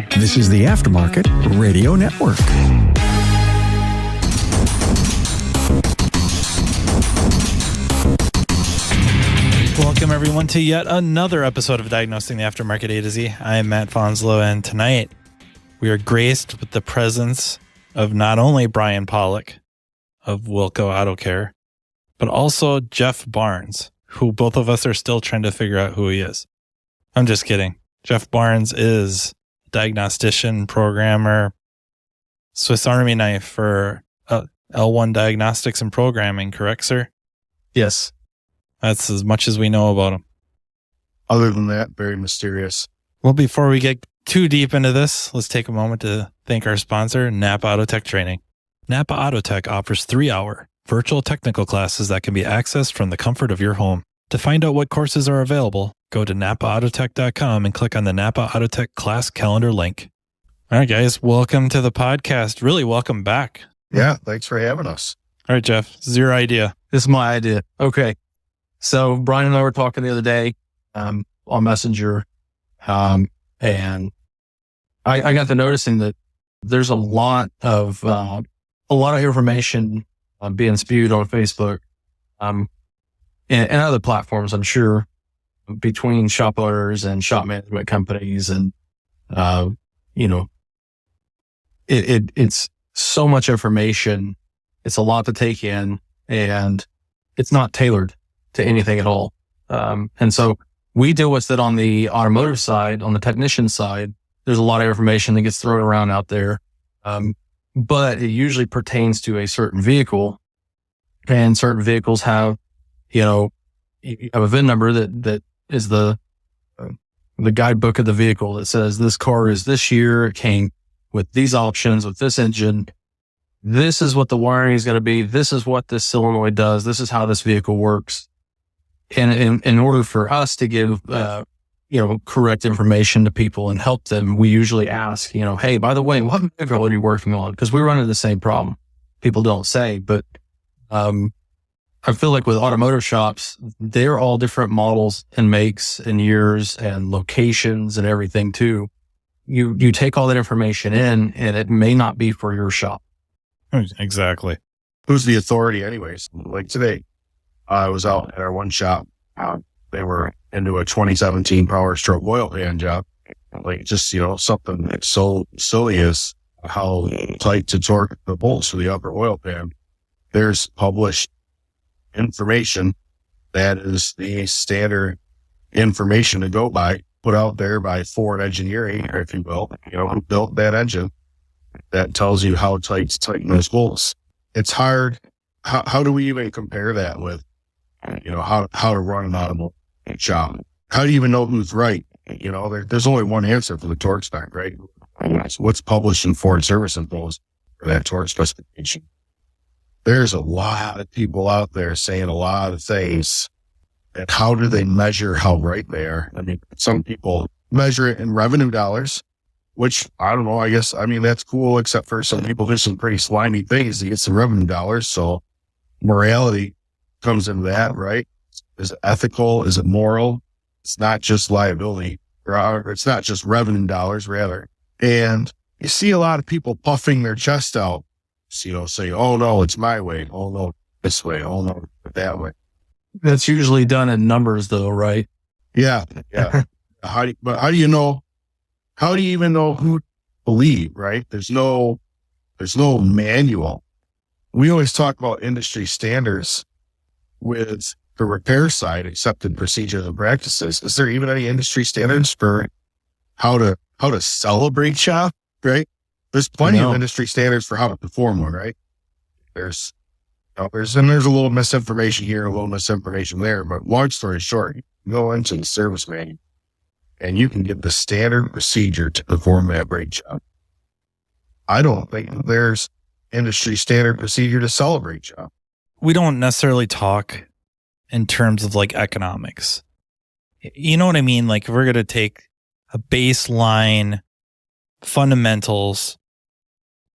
This is the Aftermarket Radio Network. Welcome, everyone, to yet another episode of Diagnosing the Aftermarket A to Z. I am Matt Fonslow, and tonight we are graced with the presence of not only Brian Pollock of Wilco Auto Care, but also Jeff Barnes, who both of us are still trying to figure out who he is. I'm just kidding. Jeff Barnes is diagnostician, programmer, Swiss Army knife for L1 diagnostics and programming, correct, sir? Yes. That's as much as we know about him. Other than that, very mysterious. Well, before we get too deep into this, let's take a moment to thank our sponsor, Napa Auto Tech Training. Napa Auto Tech offers 3-hour virtual technical classes that can be accessed from the comfort of your home. To find out what courses are available, go to napaautotech.com and click on the Napa Auto Tech class calendar link. All right, guys, welcome to the podcast. Really, welcome back. Yeah, thanks for having us. All right, Jeff, this is your idea. This is my idea. Okay. So Brian and I were talking the other day on Messenger, and I got to noticing that there's a lot of information being spewed on Facebook and other platforms, I'm sure, between shop owners and shop management companies. And, it's so much information. It's a lot to take in, and it's not tailored to anything at all. And so we deal with it on the automotive side, on the technician side. There's a lot of information that gets thrown around out there. But it usually pertains to a certain vehicle, and certain vehicles have, you have a VIN number that is the guidebook of the vehicle that says this car is this year. It came with these options, with this engine. This is what the wiring is going to be. This is what this solenoid does. This is how this vehicle works. And in order for us to give, correct information to people and help them, we usually ask, hey, by the way, what vehicle are you working on? Because we run into the same problem. People don't say, but I feel like with automotive shops, they're all different models and makes and years and locations and everything too. You take all that information in, and it may not be for your shop. Exactly. Who's the authority anyways? Like today, I was out at our one shop. They were into a 2017 Power Stroke oil pan job. Like just, something that's so silly as how tight to torque the bolts for the upper oil pan. There's published information that is the standard information to go by, put out there by Ford Engineering, or if you will, who built that engine, that tells you how tight to tighten those bolts. It's hard. How do we even compare that with, how to run an automotive shop? How do you even know who's right? There's only one answer for the torque spec, right? It's what's published in Ford Service Infos for that torque specification. There's a lot of people out there saying a lot of things. And how do they measure how right they are? I mean, some people measure it in revenue dollars, which I don't know. I guess, that's cool, except for some people do some pretty slimy things to get some revenue dollars. So morality comes into that, right? Is it ethical? Is it moral? It's not just liability, or it's not just revenue dollars, rather. And you see a lot of people puffing their chest out, say, oh no, it's my way. Oh no, this way. Oh no, that way. That's usually done in numbers though, right? Yeah. How do you know? How do you even know who to believe, right? There's no manual. We always talk about industry standards with the repair side, accepted procedures and practices. Is there even any industry standards for how to celebrate shop, right? There's plenty of industry standards for how to perform one, right? There's a little misinformation here, a little misinformation there, but long story short, you go into the service manual and you can get the standard procedure to perform that brake job. I don't think there's industry standard procedure to celebrate job. We don't necessarily talk in terms of like economics. You know what I mean? Like if we're going to take a baseline fundamentals,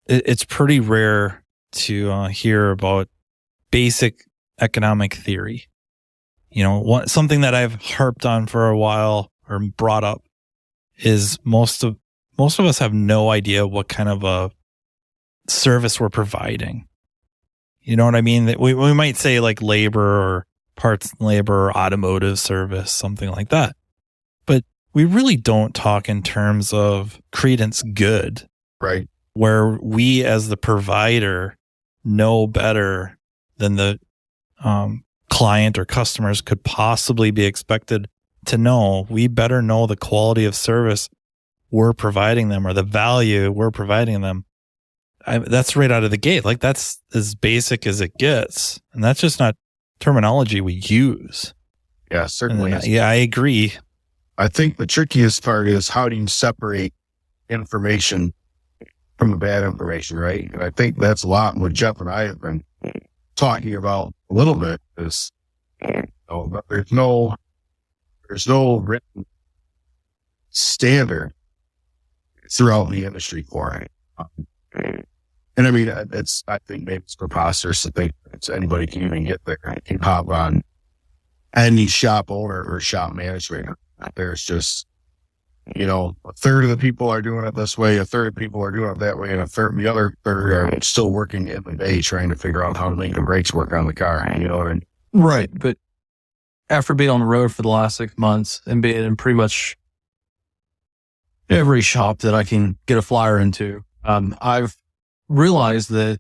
it's pretty rare to hear about basic economic theory. Something that I've harped on for a while or brought up is most most of us have no idea what kind of a service we're providing. You know what I mean? That we might say like labor or parts and labor or automotive service, something like that. But we really don't talk in terms of credence good. Right. Where we as the provider know better than the client or customers could possibly be expected to know. We better know the quality of service we're providing them or the value we're providing them. That's right out of the gate. Like that's as basic as it gets. And that's just not terminology we use. Yeah, certainly. Yeah, I agree. I think the trickiest part is how do you separate information from the bad information, right? And I think that's a lot what Jeff and I have been talking about a little bit is, there's no written standard throughout the industry for it. And I mean, I think maybe it's preposterous to think anybody can even get there. I can hop on any shop owner or shop management. There's just, a third of the people are doing it this way, a third of people are doing it that way, and the other third are still working in the day trying to figure out how to make the brakes work on the car. You know what I mean? Right. But after being on the road for the last 6 months and being in pretty much every shop that I can get a flyer into, I've realized that,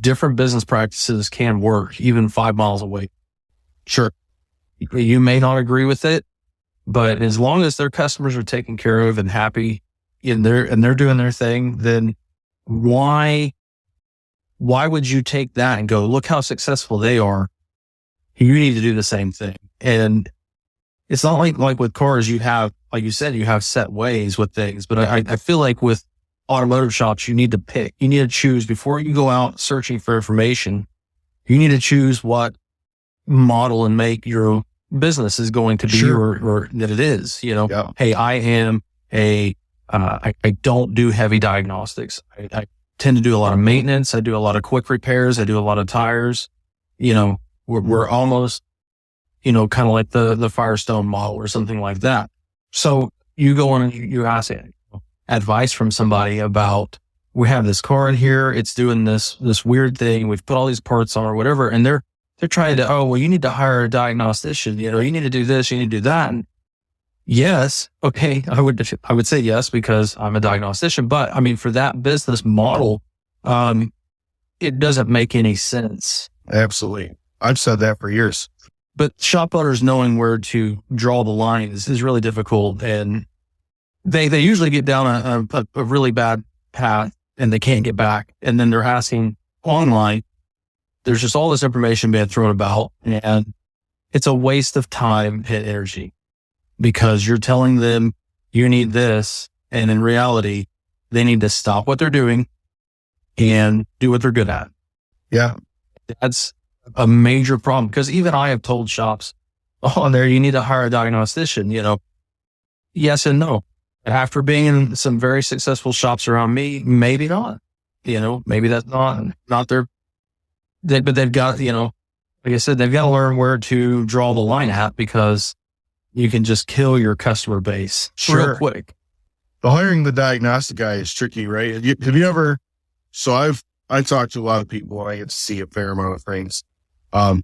different business practices can work even 5 miles away. Sure. You may not agree with it, but as long as their customers are taken care of and happy and they're doing their thing, then why would you take that and go, look how successful they are? You need to do the same thing. And it's not like with cars, you have, like you said, you have set ways with things, but I feel like with automotive shops, you need to pick, you need to choose before you go out searching for information. You need to choose what model and make your business is going to be Sure. or that it is, Yeah. Hey, I am I don't do heavy diagnostics. I tend to do a lot of maintenance. I do a lot of quick repairs. I do a lot of tires. We're almost, kind of like the Firestone model or something like that. So you go on and you ask advice from somebody about, we have this car in here. It's doing this weird thing. We've put all these parts on or whatever. And they're trying to, you need to hire a diagnostician. You need to do this. You need to do that. And yes. Okay. I would say yes, because I'm a diagnostician, but I mean, for that business model, it doesn't make any sense. Absolutely. I've said that for years. But shop owners knowing where to draw the line is really difficult. And they usually get down a really bad path and they can't get back. And then they're asking online. There's just all this information being thrown about, and it's a waste of time and energy because you're telling them you need this. And in reality, they need to stop what they're doing and do what they're good at. Yeah. That's a major problem because even I have told shops on there, you need to hire a diagnostician, yes and no. After being in some very successful shops around me, maybe not, maybe that's not their, but they've got, like I said, they've got to learn where to draw the line at because you can just kill your customer base real quick. The hiring the diagnostic guy is tricky, right? Have you ever, I talk to a lot of people and I get to see a fair amount of things. Do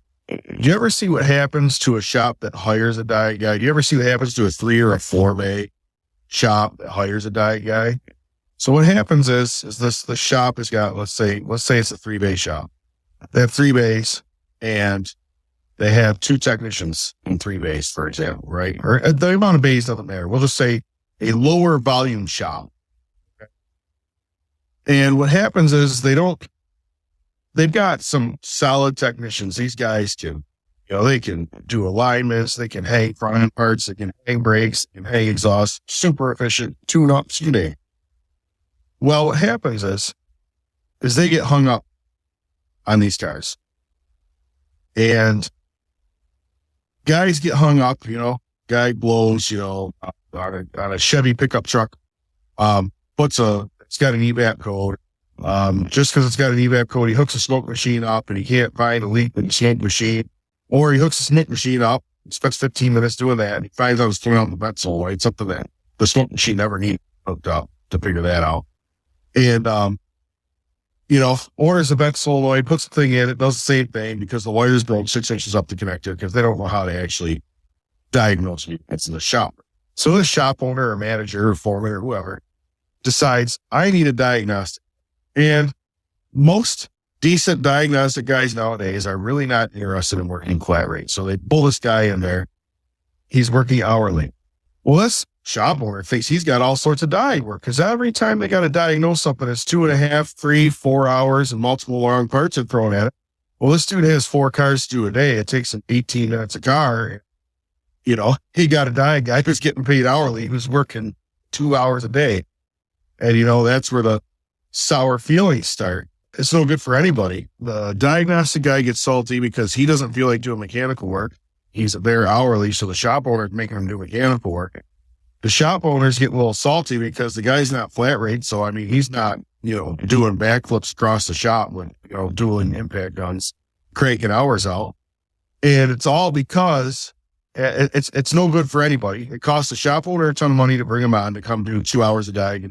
you ever see what happens to a shop that hires a diet guy? Do you ever see what happens to a 3 or a 4 bay shop that hires a diet guy? So what happens is the shop has got, let's say it's a 3 bay shop. They have 3 bays and they have 2 technicians in 3 bays, for example, right? Or the amount of bays doesn't matter. We'll just say a lower volume shop. And what happens is they've got some solid technicians. These guys can, they can do alignments, they can hang front end parts, they can hang brakes, they can hang exhaust, super efficient, tune-ups, Well, what happens is they get hung up on these cars. And guys get hung up, guy blows, on a Chevy pickup truck, it's got an EVAP code. Just because it's got an EVAP code, he hooks a smoke machine up and he can't find a leak in the smoke machine. Or he hooks a smoke machine up, spends 15 minutes doing that, and he finds out it's throwing out the vent hole, right? Something that the smoke machine never needed hooked up to figure that out. And, orders a bent solenoid, puts the thing in, it does the same thing because the wires broke 6 inches up to connect it because they don't know how to actually diagnose it. It's in the shop. So the shop owner or manager or foreman or whoever decides, I need a diagnostic. And most decent diagnostic guys nowadays are really not interested in working flat rate. So they pull this guy in there. He's working hourly. Well, this shop owner thinks he's got all sorts of diag work because every time they got to diagnose something, it's 2.5, 3, 4 hours and multiple long parts are thrown at it. Well, this dude has 4 cars to do a day. It takes him 18 minutes a car. He got a diag guy who's getting paid hourly, who's working 2 hours a day. And, that's where the sour feelings start. It's no good for anybody. The diagnostic guy gets salty because he doesn't feel like doing mechanical work. He's there hourly, so the shop owner is making him do mechanical work. The shop owners get a little salty because the guy's not flat rate. So, he's not, doing backflips across the shop with, dueling impact guns, cranking hours out. And it's all because it's no good for anybody. It costs the shop owner a ton of money to bring him on to come do 2 hours a day.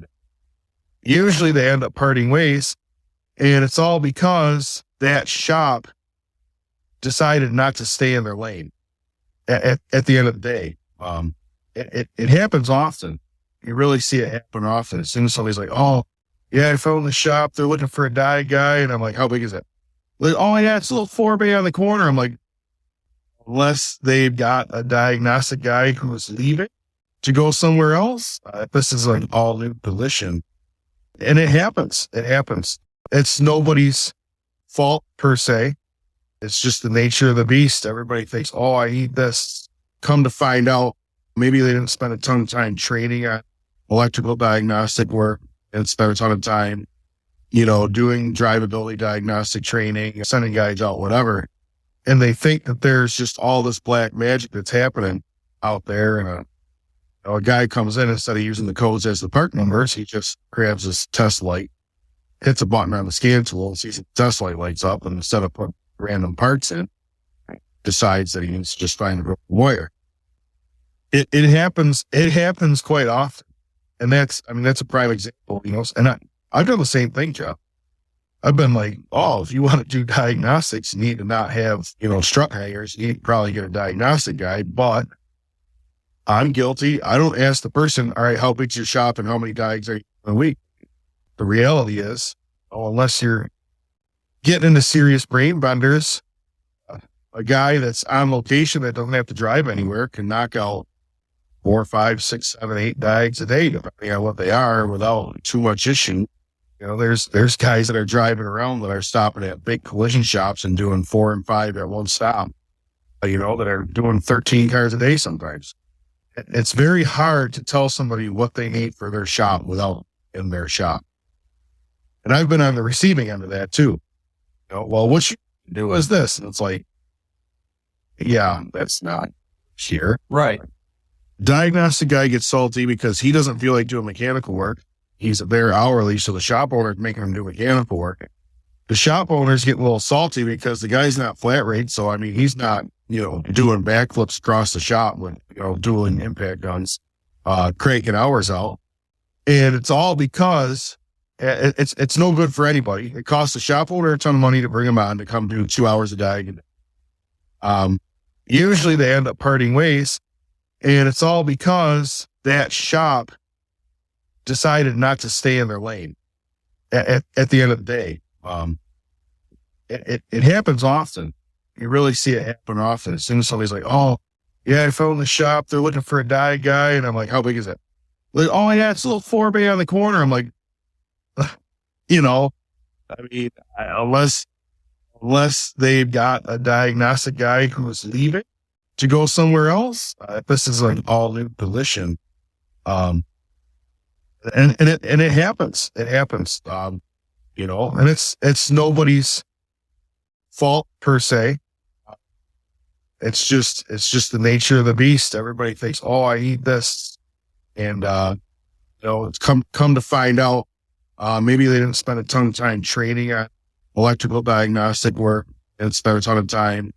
Usually they end up parting ways. And it's all because that shop decided not to stay in their lane at the end of the day. It happens often. You really see it happen often. As soon as somebody's like, oh, yeah, I found the shop. They're looking for a diag guy. And I'm like, how big is it? Like, oh, yeah, it's a little 4-bay on the corner. I'm like, unless they've got a diagnostic guy who's leaving to go somewhere else, this is an all new position. And it happens. It's nobody's fault per se. It's just the nature of the beast. Everybody thinks, oh, I need this. Come to find out, maybe they didn't spend a ton of time training on electrical diagnostic work and spend a ton of time, doing drivability diagnostic training, sending guys out, whatever. And they think that there's just all this black magic that's happening out there. And a guy comes in, instead of using the codes as the part numbers, he just grabs his test light, hits a button on the scan tool, and sees the test light lights up, and instead of putting random parts in, decides that he needs to just find a wire. It happens quite often. And that's a prime example, and I've done the same thing, Jeff. I've been like, oh, if you want to do diagnostics, you need to not have, strut hangers. You need to probably get a diagnostic guy, but I'm guilty. I don't ask the person, all right, how big's your shop and how many diags are you a week? The reality is, unless you're getting into serious brain benders, a guy that's on location that doesn't have to drive anywhere can knock out 4, 5, 6, 7, 8 diags a day, depending on what they are, without too much issue. There's guys that are driving around that are stopping at big collision shops and doing 4 and 5 at one stop, that are doing 13 cars a day sometimes. It's very hard to tell somebody what they need for their shop without in their shop. And I've been on the receiving end of that too. Well, what you do is this. And it's like, yeah, that's not here. Right. Diagnostic guy gets salty because he doesn't feel like doing mechanical work. He's there hourly, so the shop owner is making him do mechanical work. The shop owners get a little salty because the guy's not flat rate. So, he's not, doing backflips across the shop with, dueling impact guns, cranking hours out. And it's all because it's no good for anybody. It costs the shop owner a ton of money to bring him on to come do 2 hours a day. Usually they end up parting ways. And it's all because that shop decided not to stay in their lane at the end of the day. It happens often. You really see it happen often. As soon as somebody's like, oh, yeah, I found the shop. They're looking for a diag guy. And I'm like, how big is it? Like, oh, yeah, it's a little 4-bay on the corner. I'm like, unless they've got a diagnostic guy who's leaving to go somewhere else, this is an all new position. And it happens. And it's nobody's fault per se. It's just the nature of the beast. Everybody thinks, oh, I need this. And, it's come to find out, maybe they didn't spend a ton of time training on electrical diagnostic work and spend a ton of time,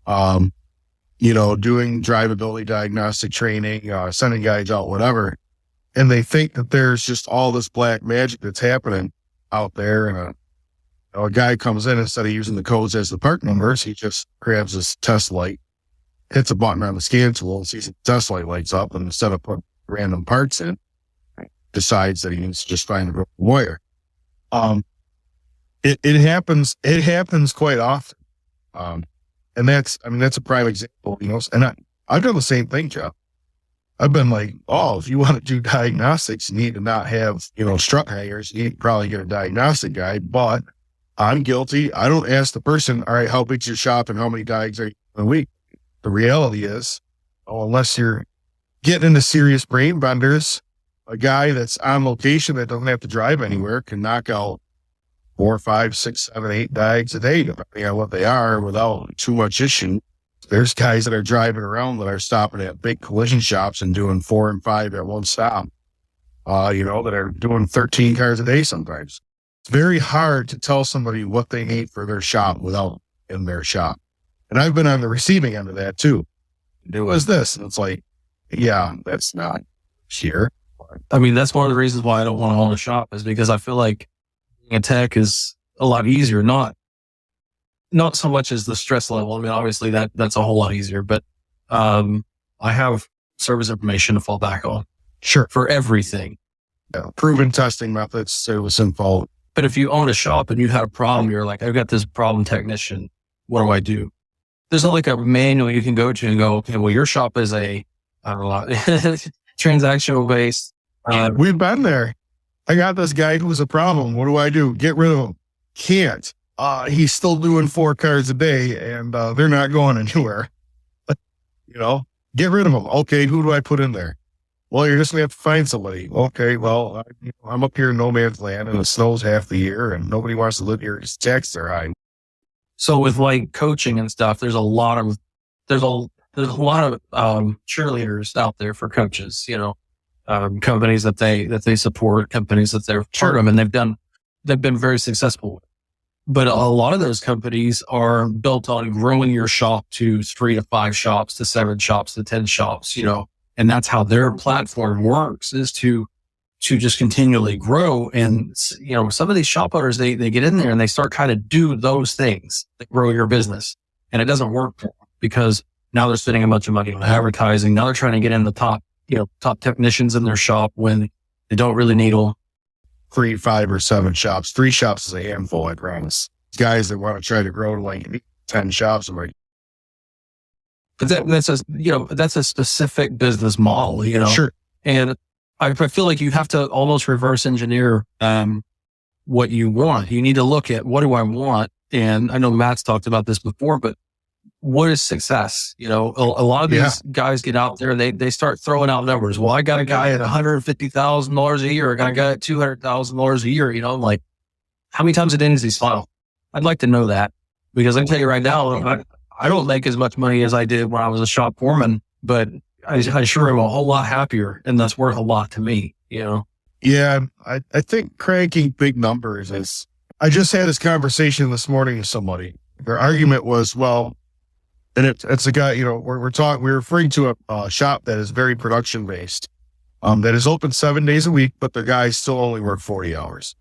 doing drivability diagnostic training, sending guys out, whatever. and they think that there's just all this black magic that's happening out there. And a guy comes in, instead of using the codes as the part numbers, he just grabs his test light, hits a button on the scan tool, and sees the test light lights up, and instead of putting random parts in, decides that he needs to just find a wire. It happens quite often. And that's a prime example, and I've done the same thing, Jeff. I've been like, if you want to do diagnostics, you need to not have, strut hangers. You need to probably get a diagnostic guy, but I'm guilty. I don't ask the person, all right, how big's your shop and how many diags are you in a week? The reality is, unless you're getting into serious brain benders, a guy that's on location that doesn't have to drive anywhere can knock out 4, 5, 6, 7, 8 diags a day, depending on what they are, without too much issue. There's guys that are driving around that are stopping at big collision shops and doing 4 and 5 at one stop, that are doing 13 cars a day sometimes. It's very hard to tell somebody what they need for their shop without in their shop. And I've been on the receiving end of that too. It was this. And it's like, yeah, that's not here. I mean, that's one of the reasons why I don't want to own a shop, is because I feel like being a tech is a lot easier. Not so much as the stress level. I mean, obviously that's a whole lot easier, but I have service information to fall back on. Sure. For everything. Yeah. Proven testing methods, service info. But if you own a shop and you have a problem, you're like, I've got this problem technician. What do I do? There's not like a manual you can go to and go, okay, well, your shop is transactional based. We've been there. I got this guy who's a problem. What do I do? Get rid of him. Can't. He's still doing 4 cars a day, and they're not going anywhere. Get rid of him. Okay, who do I put in there? Well, you're just going to have to find somebody. Okay, well, I'm up here in no man's land, and it snows half the year, and nobody wants to live here because taxes are high. So with like coaching and stuff, there's a lot of cheerleaders out there for coaches, companies that they support, companies that they're part of, and they've been very successful. But a lot of those companies are built on growing your shop to 3 to 5 shops, to 7 shops, to 10 shops, and that's how their platform works, is to just continually grow. And, some of these shop owners, they get in there and they start kind of do those things that grow your business, and it doesn't work for them because now they're spending a bunch of money on advertising. Now they're trying to get in the top technicians in their shop when they don't really need them. 3, 5, or 7 shops. 3 shops is a handful, I promise. Guys that want to try to grow to like 10 shops, I'm like, but that's a specific business model, Sure. And I feel like you have to almost reverse engineer what you want. You need to look at, what do I want? And I know Matt's talked about this before, but what is success? A lot of these guys get out there and they start throwing out numbers. Well, I got a guy at $150,000 a year. I got a guy at $200,000 a year. I'm like, how many times a day does he smile? I'd like to know that, because I can tell you right now, I don't make as much money as I did when I was a shop foreman, but I sure am a whole lot happier, and that's worth a lot to me, Yeah, I think cranking big numbers is, I just had this conversation this morning with somebody. Their argument was, well, and it's a guy, we're referring to a shop that is very production based, that is open 7 days a week, but the guys still only work 40 hours.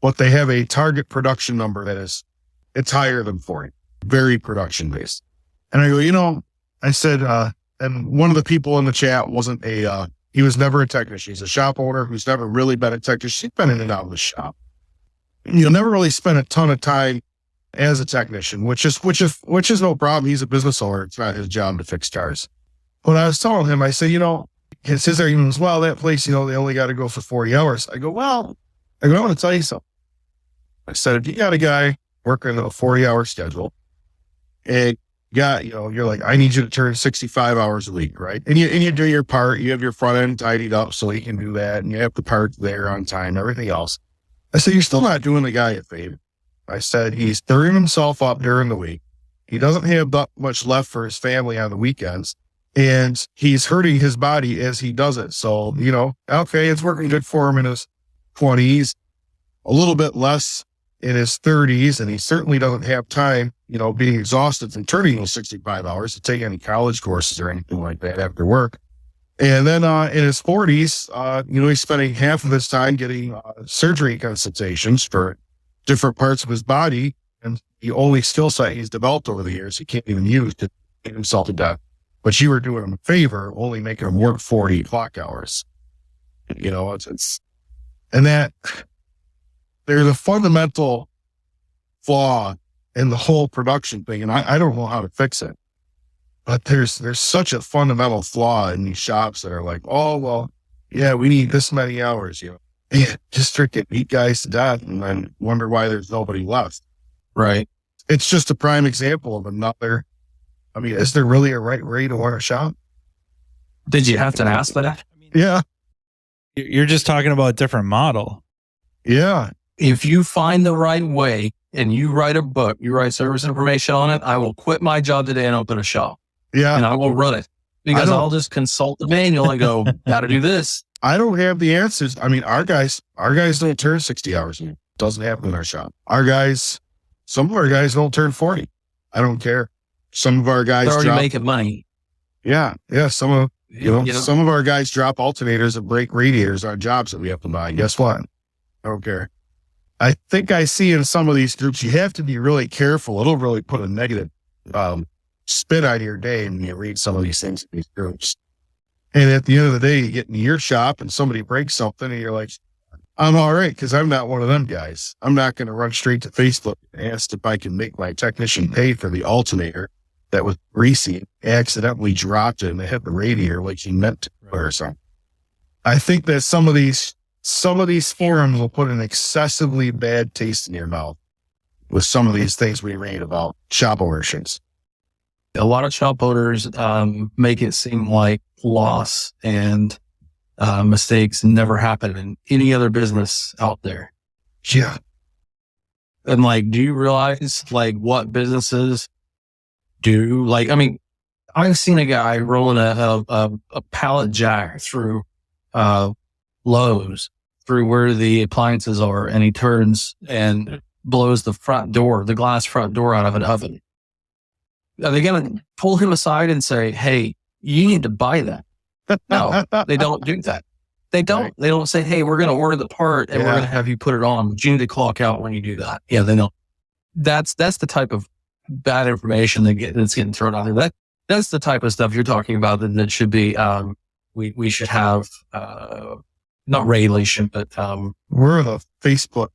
But they have a target production number it's higher than 40, very production based. And I go, I said, and one of the people in the chat wasn't he was never a technician. He's a shop owner who's never really been a technician. He's been in and out of the shop. You'll never really spend a ton of time as a technician, which is no problem. He's a business owner. It's not his job to fix cars. But I was telling him, I said, his argument was, well, that place, they only got to go for 40 hours. I go, I want to tell you something. I said, if you got a guy working a 40-hour schedule, and you're like, I need you to turn 65 hours a week, right? And you do your part. You have your front end tidied up so he can do that, and you have the parts there on time, everything else. I said, you're still not doing the guy a favor. I said, he's stirring himself up during the week. He doesn't have that much left for his family on the weekends, and he's hurting his body as he does it. So, okay, it's working good for him in his 20s, a little bit less in his 30s, and he certainly doesn't have time, being exhausted from turning those 65 hours to take any college courses or anything like that after work. And then in his 40s, he's spending half of his time getting surgery consultations for different parts of his body. And the only skill set he's developed over the years, he can't even use to get himself to death. But you were doing him a favor, only making him work 40 clock hours. And that there's a fundamental flaw in the whole production thing. And I don't know how to fix it. But there's such a fundamental flaw in these shops that are like, oh, well, yeah, we need this many hours, Man, just freaking beat guys to death and then wonder why there's nobody left. Right. It's just a prime example of another. I mean, is there really a right way to run a shop? Did you have to ask that? Yeah. You're just talking about a different model. Yeah. If you find the right way and you write a book, you write service information on it, I will quit my job today and open a shop. Yeah. And I will run it because I'll just consult the manual and go, got to do this. I don't have the answers. I mean, our guys don't turn 60 hours a week. Doesn't happen in our shop. Some of our guys don't turn 40. I don't care. Some of our guys they're already making money. Yeah. Yeah. Some of our guys drop alternators and break radiators on jobs that we have to buy. Guess what? I don't care. I think I see in some of these groups, you have to be really careful. It'll really put a negative spin on your day when you read some of these things in these groups. And at the end of the day, you get into your shop and somebody breaks something and you're like, I'm all right, because I'm not one of them guys. I'm not going to run straight to Facebook and ask if I can make my technician pay for the alternator that was greasy, accidentally dropped it and they hit the radiator like he meant to or something. I think that some of these forums will put an excessively bad taste in your mouth with some of these things we read about shop ownerships. A lot of shop owners make it seem like loss and mistakes never happen in any other business out there. Yeah. And do you realize what businesses do? I've seen a guy rolling a pallet jack through Lowe's through where the appliances are, and he turns and blows the glass front door out of an oven. Are they going to pull him aside and say, hey, you need to buy that? No, they don't do that. They don't. Right. They don't say, hey, we're going to order the part and we're going to have you put it on. But you need to clock out when you do that. Yeah, they don't. That's the type of bad information that's getting thrown out there. That's the type of stuff you're talking about that should be, we should have, not regulation, but, we're the Facebook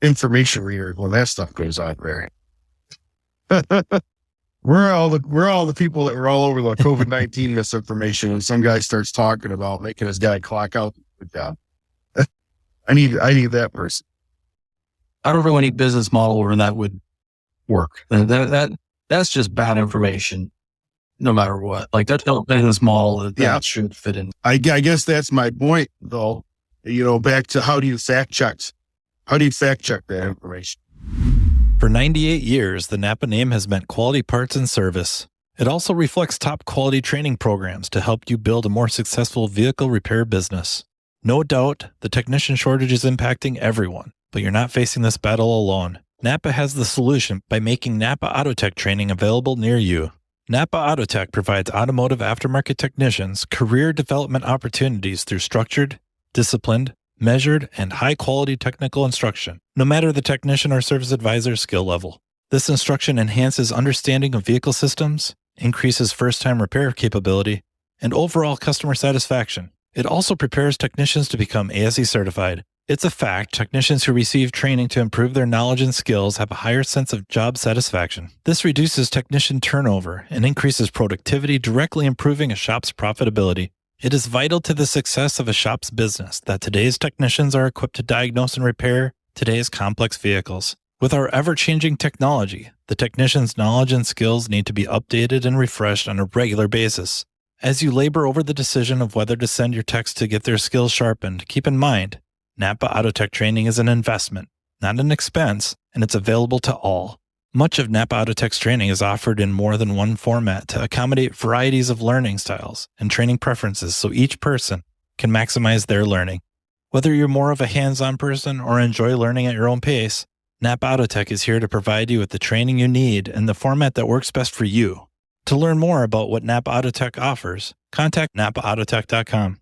information reader when that stuff goes on, Barry. We're all the people that were all over the COVID-19 misinformation when some guy starts talking about making his guy clock out. Good job. I need that person. I don't know any business model where that would work. That's just bad information, no matter what. That's no business model that should fit in. I guess that's my point, though. Back to how do you fact check that information? For 98 years, the Napa name has meant quality parts and service. It also reflects top quality training programs to help you build a more successful vehicle repair business. No doubt, the technician shortage is impacting everyone, but you're not facing this battle alone. Napa has the solution by making Napa Autotech training available near you. Napa Autotech provides automotive aftermarket technicians career development opportunities through structured, disciplined, measured, and high-quality technical instruction, no matter the technician or service advisor's skill level. This instruction enhances understanding of vehicle systems, increases first-time repair capability, and overall customer satisfaction. It also prepares technicians to become ASE certified. It's a fact technicians who receive training to improve their knowledge and skills have a higher sense of job satisfaction. This reduces technician turnover and increases productivity, directly improving a shop's profitability. It is vital to the success of a shop's business that today's technicians are equipped to diagnose and repair today's complex vehicles. With our ever-changing technology, the technician's knowledge and skills need to be updated and refreshed on a regular basis. As you labor over the decision of whether to send your techs to get their skills sharpened, keep in mind, Napa Autotech training is an investment, not an expense, and it's available to all. Much of Napa Autotech's training is offered in more than one format to accommodate varieties of learning styles and training preferences so each person can maximize their learning. Whether you're more of a hands-on person or enjoy learning at your own pace, Napa Autotech is here to provide you with the training you need in the format that works best for you. To learn more about what Napa Autotech offers, contact napaautotech.com.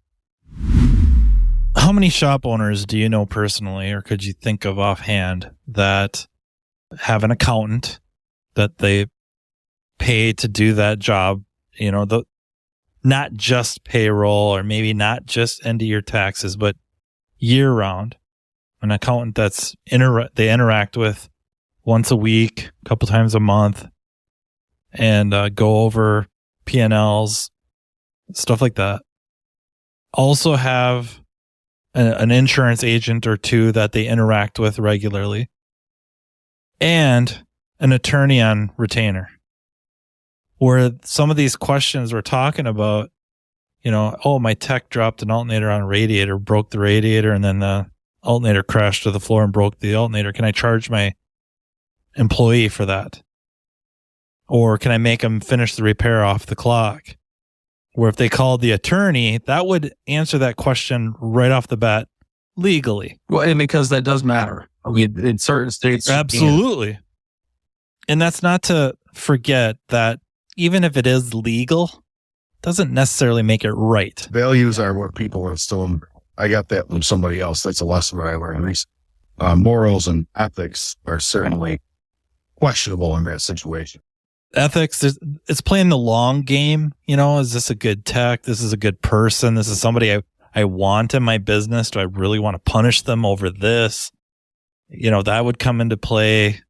How many shop owners do you know personally, or could you think of offhand, that have an accountant that they pay to do that job? Not just payroll, or maybe not just end of year taxes, but year round. An accountant that's they interact with once a week, a couple times a month, and go over P&Ls, stuff like that. Also have an insurance agent or two that they interact with regularly, and an attorney on retainer. Where some of these questions we're talking about, my tech dropped an alternator on a radiator, broke the radiator, and then the alternator crashed to the floor and broke the alternator. Can I charge my employee for that? Or can I make them finish the repair off the clock? Where if they called the attorney, that would answer that question right off the bat legally. Well, and because that does matter. I mean, in certain states. Absolutely. And that's not to forget that even if it is legal, doesn't necessarily make it right. Values are what people instill in. I got that from somebody else. That's a lesson that I learned. Morals and ethics are certainly questionable in that situation. Ethics, it's playing the long game. Is this a good tech? This is a good person. This is somebody I want in my business. Do I really want to punish them over this? That would come into play.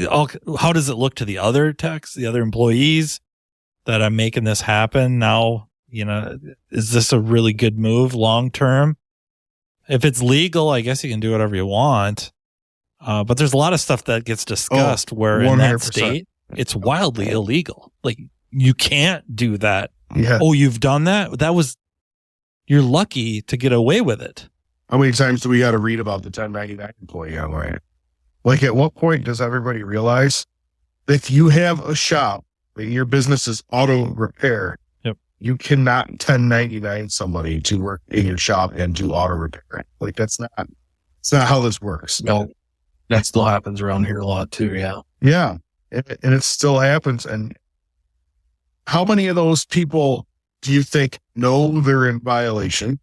How does it look to the other techs, the other employees, that I'm making this happen? Now, is this a really good move long term? If it's legal, I guess you can do whatever you want. But there's a lot of stuff that gets discussed where 100%. In that state, it's wildly illegal. Like, you can't do that. Yeah. Oh, you've done that? You're lucky to get away with it. How many times do we got to read about the 1099 employee online? Like, at what point does everybody realize that if you have a shop, that your business is auto repair, yep, you cannot 1099 somebody to work in your shop and do auto repair. Like, it's not how this works. No, that still happens around here a lot too. Yeah. Yeah. And it still happens. And how many of those people do you think know they're in violation?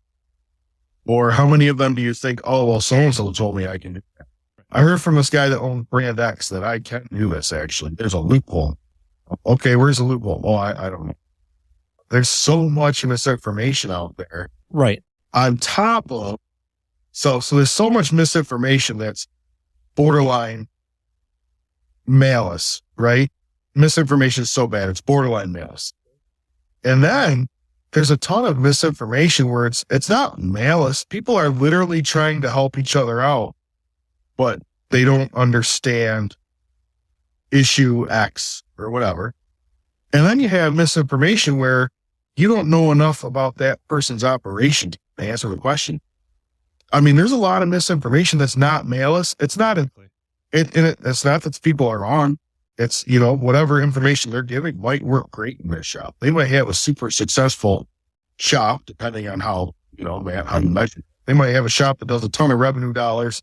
Or how many of them do you think, oh, well, so-and-so told me I can do that? I heard from this guy that owns Brand X that I can't do this, actually. There's a loophole. Okay, where's the loophole? Well, I don't know. There's so much misinformation out there. Right. On top of, so there's so much misinformation that's borderline malice, right? Misinformation is so bad, it's borderline malice. And then there's a ton of misinformation where it's not malice. People are literally trying to help each other out, but they don't understand issue X or whatever. And then you have misinformation where you don't know enough about that person's operation to answer the question. I mean, there's a lot of misinformation that's not malice. It's not, it's not that people are wrong. It's, whatever information they're giving might work great in their shop. They might have a super successful shop, depending on how you measure. They might have a shop that does a ton of revenue dollars.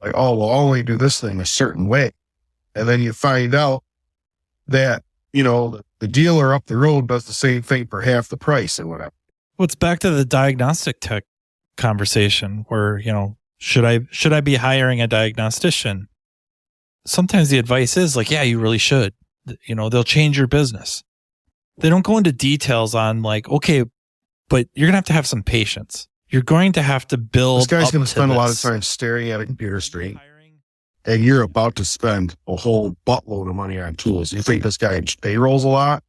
Like, oh, we'll only do this thing a certain way. And then you find out that, the dealer up the road does the same thing for half the price and whatever. Well, it's back to the diagnostic tech conversation where, should I be hiring a diagnostician? Sometimes the advice is like, yeah, you really should. They'll change your business. They don't go into details on like, okay, but you're going to have some patience. You're going to have to build. This guy's going to spend a lot of time staring at a computer screen, and you're about to spend a whole buttload of money on tools. You think this guy payrolls a lot?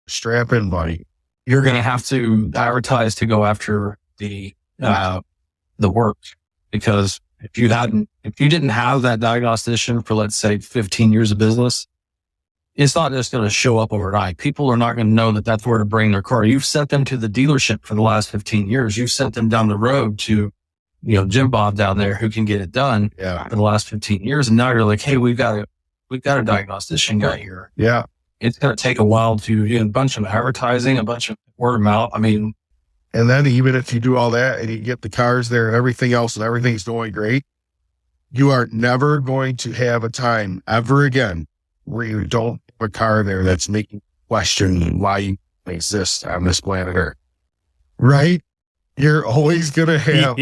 Strap in, buddy. You're going to have to advertise to go after the work, because if you didn't have that diagnostician for, let's say, 15 years of business, it's not just going to show up overnight. People are not going to know that that's where to bring their car. You've sent them to the dealership for the last 15 years. You've sent them down the road to, Jim Bob down there who can get it done for the last 15 years. And now you're like, hey, we've got a diagnostician guy here. Yeah. It's going to take a while to do a bunch of advertising, a bunch of word of mouth. I mean, and then even if you do all that and you get the cars there and everything else and everything's going great, you are never going to have a time ever again where you don't have a car there that's making question why you exist on this planet Earth. Right? You're always going to have,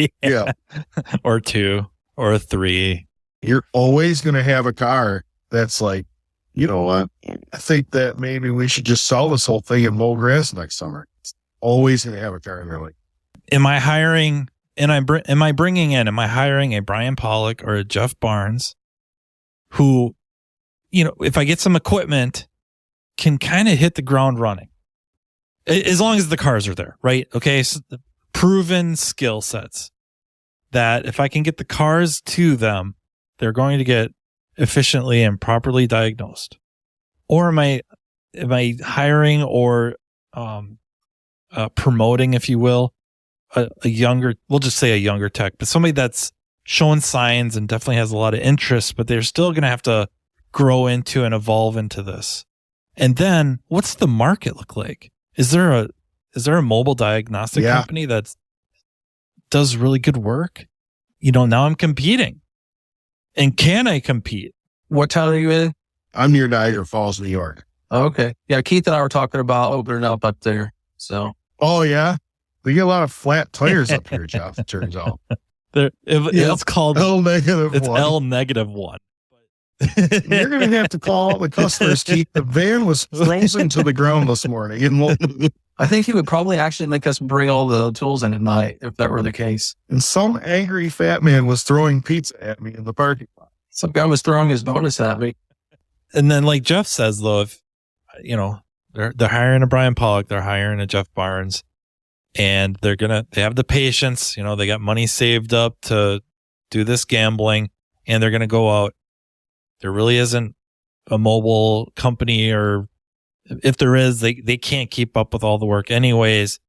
or 2 or 3. You're always going to have a car that's like, you know what? I think that maybe we should just sell this whole thing and mow grass next summer. It's always going to have a car in there. Like, am I hiring a Brian Pollock or a Jeff Barnes who, if I get some equipment, can kind of hit the ground running as long as the cars are there, right? Okay. So the proven skill sets that if I can get the cars to them, they're going to get efficiently and properly diagnosed. Or am I hiring or promoting, if you will, a younger, we'll just say a younger tech, but somebody that's showing signs and definitely has a lot of interest, but they're still going to have to grow into and evolve into this. And then what's the market look like? Is there a mobile diagnostic company that does really good work? Now I'm competing. And can I compete? What town are you in? I'm near Niagara Falls, New York. Okay. Yeah, Keith and I were talking about opening up there. So. Oh, yeah? We get a lot of flat tires up here, Jeff, it turns out. It's called L-1. It's L-1. You're going to have to call the customers, Keith. The van was frozen to the ground this morning. I think he would probably actually make us bring all the tools in at night if that were the case. And some angry fat man was throwing pizza at me in the parking lot. Some guy was throwing his bonus at me. And then, like Jeff says, though, if they're hiring a Brian Pollock, they're hiring a Jeff Barnes, and they have the patience. They got money saved up to do this gambling, and they're going to go out. There really isn't a mobile company, or if there is, they can't keep up with all the work anyways.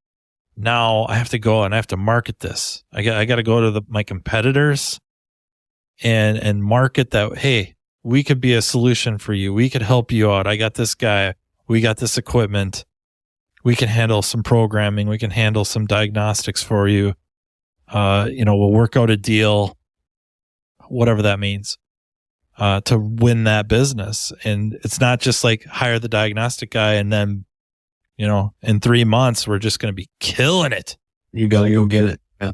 Now I have to go and I have to market this. I got to go to my competitors and market that, hey, we could be a solution for you. We could help you out. I got this guy. We got this equipment. We can handle some programming. We can handle some diagnostics for you. We'll work out a deal, whatever that means, to win that business. And it's not just like hire the diagnostic guy and then, in 3 months, we're just going to be killing it. You got to go get it. Yeah.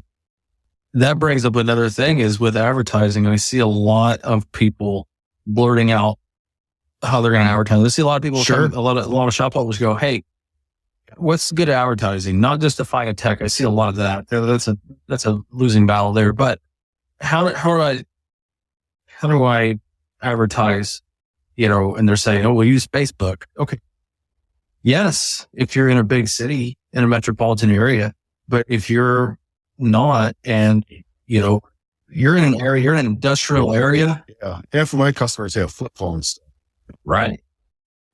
That brings up another thing is with advertising. I see a lot of people blurting out how they're going to advertise. I see a lot of people, a lot of shop owners go, hey, what's good advertising? Not just to find a tech. I see a lot of that. That's a losing battle there. But how do I advertise? And they're saying, oh, we'll use Facebook. Okay. Yes, if you're in a big city in a metropolitan area, but if you're not, and you're in an area, you're in an industrial area. Yeah. Half of my customers have flip phones. Right.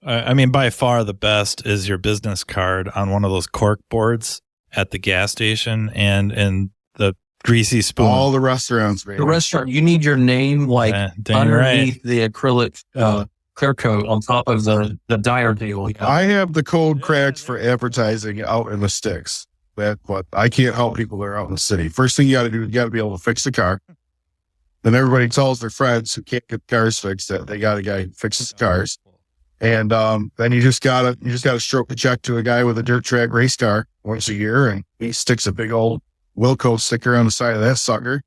I mean, by far the best is your business card on one of those cork boards at the gas station and the greasy spoon. All the restaurants, man. The restaurant, you need your name underneath the acrylic clear coat on top of the dyer deal. Yeah. I have the code cracked for advertising out in the sticks. But I can't help people that are out in the city. First thing you got to do, you got to be able to fix the car. Then everybody tells their friends who can't get cars fixed that they got a guy who fixes the cars. And then you just gotta stroke the check to a guy with a dirt track race car once a year, and he sticks a big old Wilco sticker on the side of that sucker.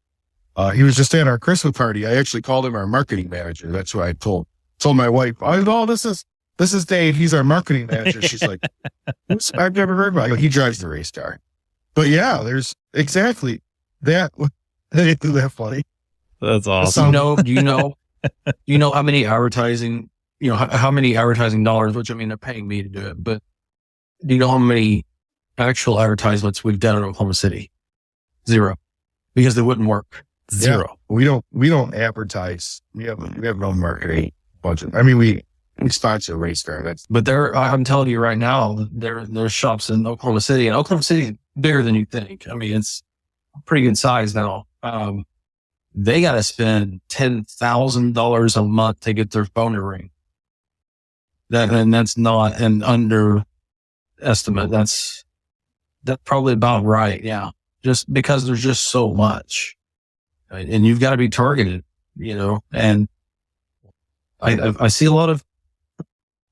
He was just at our Christmas party. I actually called him our marketing manager. That's what I told my wife. Oh, this is Dave. He's our marketing manager. She's like, I've never heard about him. He drives the race car. But yeah, there's exactly that. Isn't that funny? That's awesome. Do you know how many advertising, how many advertising dollars, which I mean, they're paying me to do it, but do you know how many actual advertisements we've done in Oklahoma City? 0, because they wouldn't work. 0. Yeah, we don't advertise. We have no marketing budget. I mean, we sponsor a race car. But I'm telling you right now, there's shops in Oklahoma City, and Oklahoma City is bigger than you think. I mean, it's a pretty good size now. They got to spend $10,000 a month to get their phone to ring. And that's not an underestimate. That's probably about right. Yeah. Just because there's just so much, and you've got to be targeted, and I see a lot of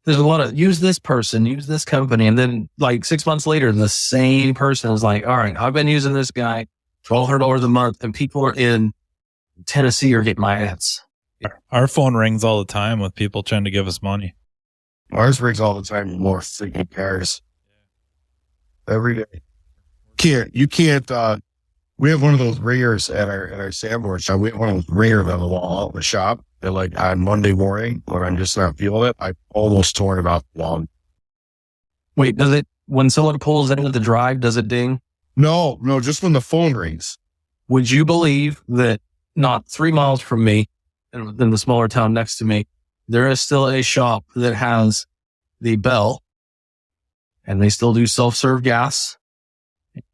there's a lot of use this person, use this company. And then like 6 months later, the same person is like, all right, I've been using this guy $1,200 a month, and people are in Tennessee are getting my ads. Our phone rings all the time with people trying to give us money. Ours rings all the time with more freaking cars. Every day. You can't, we have one of those ringers at our sandboard shop. We have one of those ringers on the wall out in the shop that like on Monday morning when I'm just not feeling it, I almost torn it off the wall. Wait, does it, when someone pulls into the drive, does it ding? No, just when the phone rings. Would you believe that not 3 miles from me, in the smaller town next to me, there is still a shop that has the bell, and they still do self-serve gas,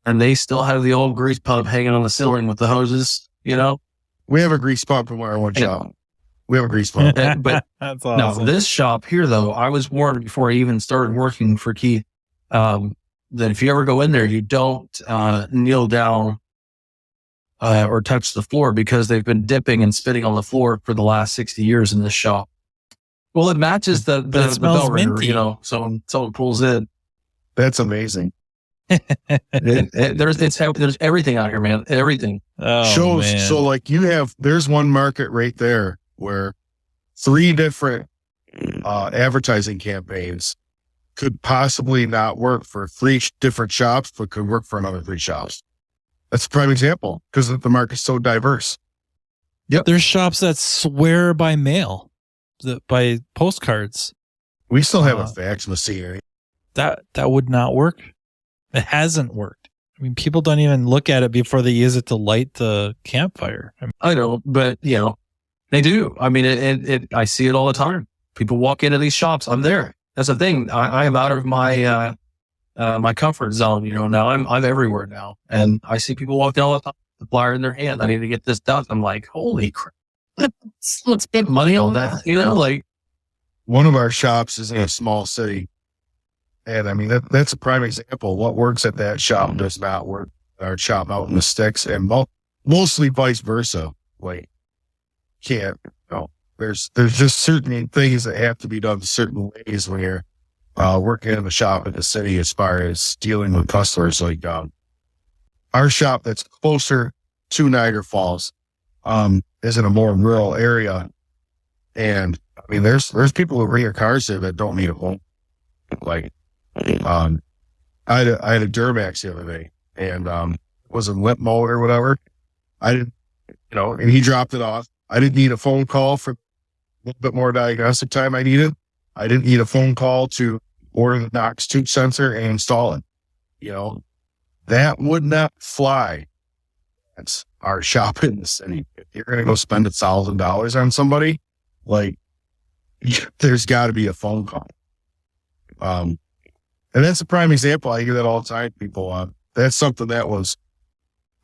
and they still have the old grease pump hanging on the ceiling with the hoses, you know? We have a grease pump from our one shop. We have a grease pump. But That's awesome. no, this shop here, though, I was warned before I even started working for Keith, that if you ever go in there, you don't kneel down or touch the floor, because they've been dipping and spitting on the floor for the last 60 years in this shop. Well, it matches the bell ringer, minty. you know, so someone pulls in. That's amazing. There's everything out here, man. Everything. Oh, man. So like there's one market right there where 3 different advertising campaigns could possibly not work for 3 different shops, but could work for another 3 shops. That's a prime example because the market's so diverse. Yep. There's shops that swear by mail, by postcards. We still have a fax machine. That would not work. It hasn't worked. I mean, people don't even look at it before they use it to light the campfire. I know, but you know, they do. I mean, I see it all the time. People walk into these shops. I'm there. That's the thing. I am out of my my comfort zone. You know, now I'm everywhere now, and I see people walk down all the time, the flyer in their hand. I need to get this done. I'm like, holy crap! Let's spend money on that. You know, like one of our shops is in a small city, and I mean that's a prime example. What works at that shop does not work at our shop out in the sticks, and mostly vice versa. Like, can't. No, there's just certain things that have to be done certain ways when you're working in the shop in the city as far as dealing with customers. Like our shop that's closer to Niagara Falls is in a more rural area, and I mean there's people who bring their cars there that don't need a home. Like I had a Duramax the other day, and it was a limp mode or whatever. I didn't, and he dropped it off. I didn't need a phone call for a little bit more diagnostic time I needed. I didn't need a phone call to order the Knox tube sensor and install it. That would not fly. That's our shop in the city. If you're going to go spend $1,000 on somebody, like, there's got to be a phone call. And that's a prime example. I hear that all the time. People, that's something that was,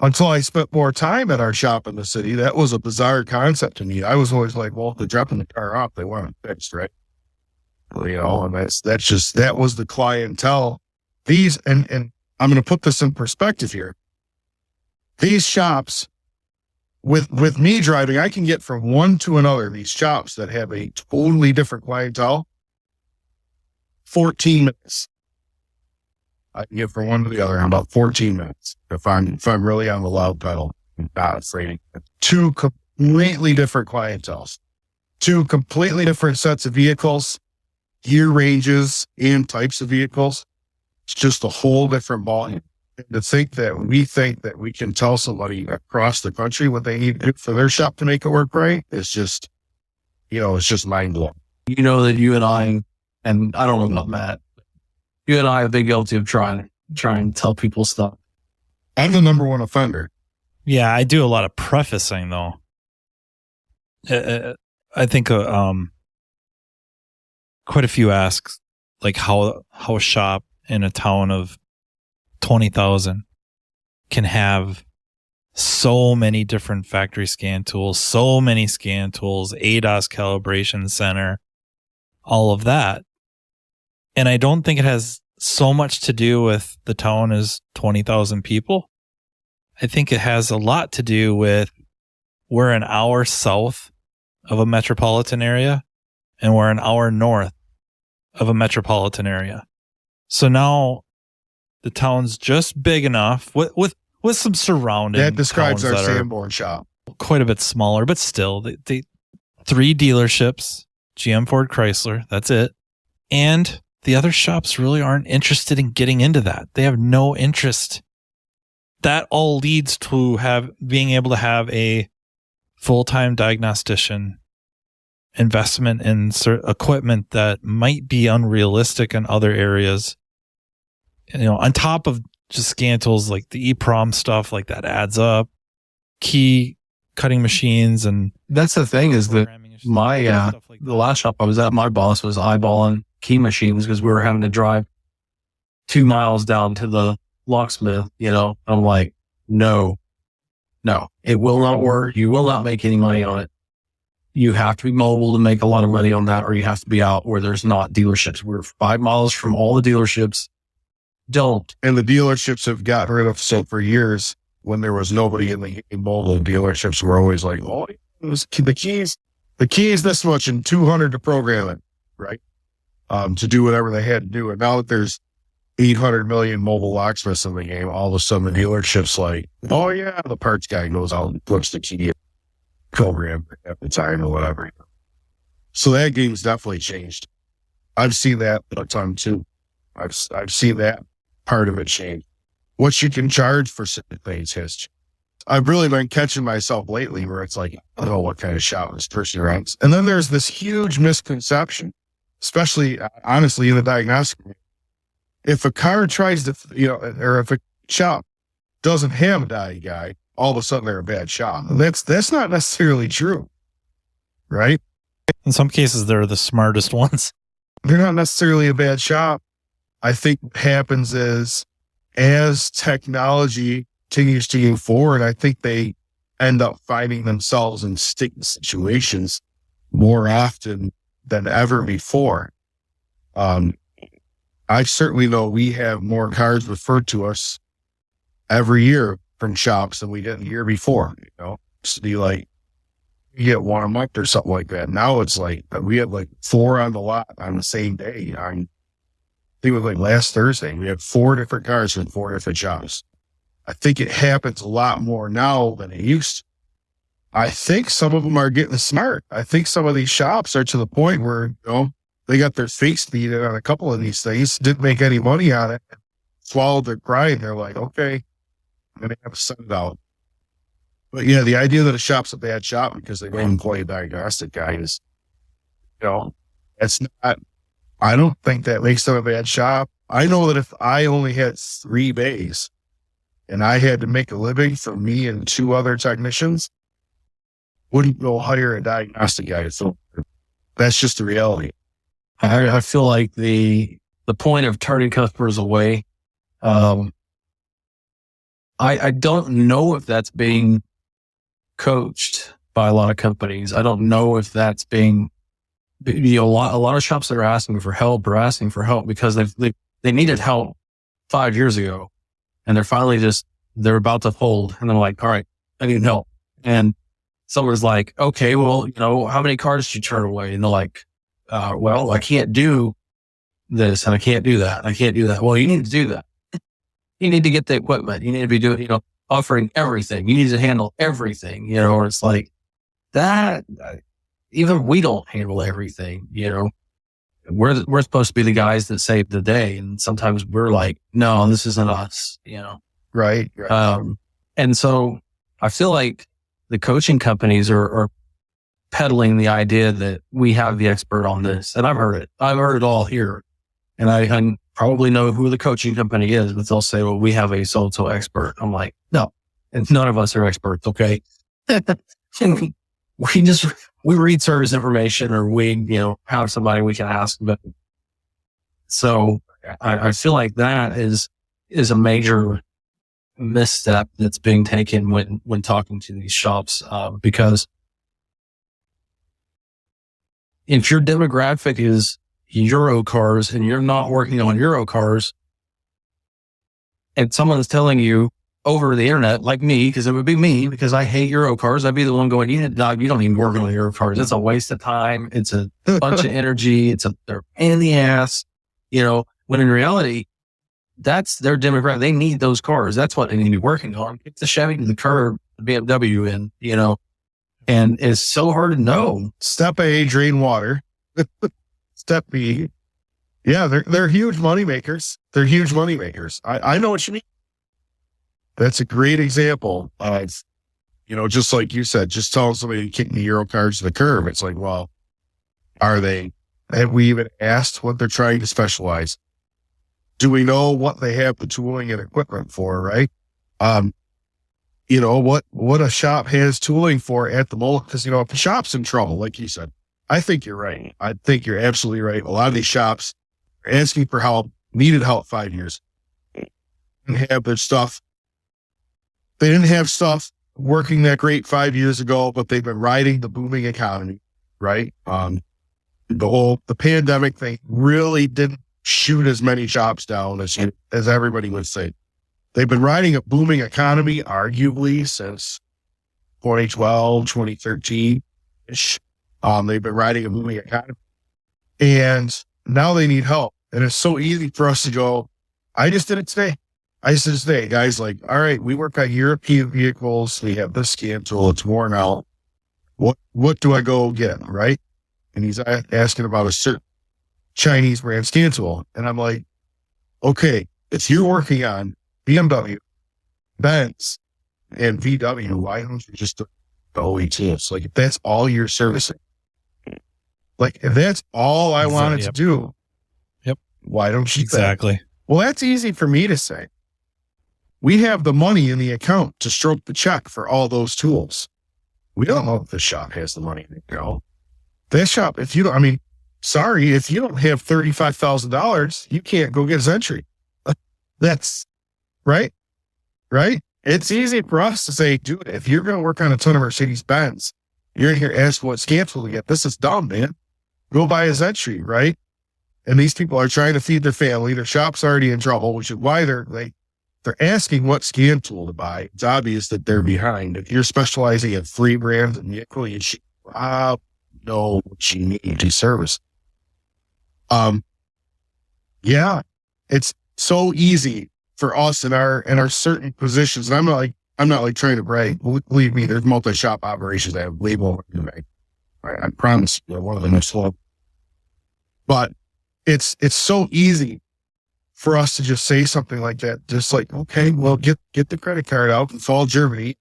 until I spent more time at our shop in the city, that was a bizarre concept to me. I was always like, well, if they're dropping the car off, they want it fixed, right? And that was the clientele. And I'm going to put this in perspective here. These shops, with me driving, I can get from one to another, these shops that have a totally different clientele, 14 minutes. I can get from one to the other in about 14 minutes if I'm really on the loud pedal and not afraid. 2 completely different clienteles, 2 completely different sets of vehicles, gear ranges, and types of vehicles. It's just a whole different ballgame. To think that we can tell somebody across the country what they need to do for their shop to make it work right, it's just, it's just mind blowing. You know that you and I don't know about Matt, you and I have been guilty of trying to tell people stuff. I'm the number one offender. Yeah, I do a lot of prefacing though. I think quite a few ask like how a shop in a town of 20,000 can have so many different factory scan tools, so many scan tools, ADAS calibration center, all of that. And I don't think it has so much to do with the town is 20,000 people. I think it has a lot to do with we're an hour south of a metropolitan area and we're an hour north of a metropolitan area. So now the town's just big enough with some surrounding. That describes our towns that are Sanborn shop. quite a bit smaller, but still, they 3 dealerships, GM, Ford, Chrysler. That's it. And the other shops really aren't interested in getting into that. They have no interest. That all leads to being able to have a full-time diagnostician, investment in equipment that might be unrealistic in other areas. On top of just scan tools like the EEPROM stuff, like that adds up. Key cutting machines, and that's the thing is that the last shop I was at, my boss was eyeballing key machines because we were having to drive 2 miles down to the locksmith. I'm like, no, it will not work. You will not make any money on it. You have to be mobile to make a lot of money on that, or you have to be out where there's not dealerships. We're 5 miles from all the dealerships. Don't. And the dealerships have gotten rid of so for years when there was nobody in the mobile dealerships were always like, oh, the keys this much and 200 to program it, right? To do whatever they had to do. And now that there's 800 million mobile locksmiths in the game, all of a sudden the dealership's like, oh yeah, the parts guy goes out and puts the key in program at the time or whatever. So that game's definitely changed. I've seen that a ton too. I've seen that part of it change. What you can charge for certain things has changed. I've really been catching myself lately where it's like, I don't know what kind of shop this person runs. And then there's this huge misconception, especially honestly in the diagnostic. If a car tries to, or if a shop doesn't have a die guy, all of a sudden they're a bad shop. And that's not necessarily true, right? In some cases, they're the smartest ones. They're not necessarily a bad shop. I think what happens is as technology continues to move forward, I think they end up finding themselves in sticky situations more often than ever before. I certainly know we have more cars referred to us every year from shops than we did the year before. Used to be like, you get one a month or something like that. Now it's like, we had like 4 on the lot on the same day. I think it was like last Thursday. We had 4 different cars from 4 different shops. I think it happens a lot more now than it used to. I think some of them are getting smart. I think some of these shops are to the point where, they got their face beaten on a couple of these things, didn't make any money on it, swallowed their pride. They're like, okay, I'm going to have to send it out. But yeah, the idea that a shop's a bad shop because they don't employ a diagnostic guy is, that's not, I don't think that makes them a bad shop. I know that if I only had 3 bays and I had to make a living for me and 2 other technicians, wouldn't go hire a diagnostic guy. So that's just the reality. I feel like the point of turning customers away, I don't know if that's being coached by a lot of companies. I don't know if that's being, a lot of shops that are asking for help because they needed help 5 years ago, and they're finally they're about to fold, and they're like, all right, I need help. And someone's like, okay, well, how many cars did you turn away? And they're like, well, I can't do this and I can't do that. I can't do that. Well, you need to do that. You need to get the equipment. You need to be doing, offering everything. You need to handle everything, or it's like that. Even we don't handle everything, we're supposed to be the guys that save the day. And sometimes we're like, no, this isn't us, Right. And so I feel like the coaching companies are peddling the idea that we have the expert on this. And I've heard it all here. And I probably know who the coaching company is, but they'll say, well, we have a so-and-so expert. I'm like, no, and none of us are experts. Okay. we read service information, or we, have somebody we can ask. But so I feel like that is a major misstep that's being taken when talking to these shops, because if your demographic is Euro cars and you're not working on Euro cars, and someone's telling you over the internet, like me, because it would be me, because I hate Euro cars. I'd be the one going, yeah, dog, you don't even work on Euro cars. It's a waste of time. It's a bunch of energy. They're a pain in the ass, when in reality, that's their demographic. They need those cars. That's what they need to be working on. Get the Chevy to the curb, the BMW in, and it's so hard to know. Step A, drain water. Step B. Yeah, they're huge money makers. They're huge money makers. I know what you mean. That's a great example of, just like you said, just telling somebody to kick the Euro cars to the curb. It's like, well, have we even asked what they're trying to specialize? Do we know what they have the tooling and equipment for, right? What a shop has tooling for at the moment, because, if the shop's in trouble, like you said, I think you're right. I think you're absolutely right. A lot of these shops are asking for help, needed help 5 years, and have their stuff. They didn't have stuff working that great 5 years ago, but they've been riding the booming economy, right? The pandemic thing really didn't shoot as many shops down as everybody would say. They've been riding a booming economy, arguably, since 2012, 2013-ish. They've been riding a booming economy. And now they need help. And it's so easy for us to go, I just did it today. Guys, like, all right, we work on European vehicles. We have this scan tool. It's worn out. What do I go get, right? And he's asking about a certain Chinese brand scan tool. And I'm like, okay, if you're working on BMW, Benz, and VW, why don't you just do the OETs? Like, if that's all you're servicing, like, if that's all I wanted to do, why don't you? Exactly. Well, that's easy for me to say. We have the money in the account to stroke the check for all those tools. We don't know if the shop has the money. That shop, if you don't have $35,000, you can't go get Zentry. That's right. It's easy for us to say, dude, if you're going to work on a ton of Mercedes-Benz, you're in here asking what scan tool to get. This is dumb, man. Go buy a Zentry, right? And these people are trying to feed their family. Their shop's already in trouble, which is why they're asking what scan tool to buy. It's obvious that they're behind. If you're specializing in 3 brands and vehicle, you should know what you need to service. Yeah, it's so easy for us in our certain positions. And I'm not like trying to brag. Believe me, there's multi-shop operations that have way more than me. I promise one of them is slow. But it's so easy for us to just say something like that. Just like, okay, well, get the credit card out and call Germany,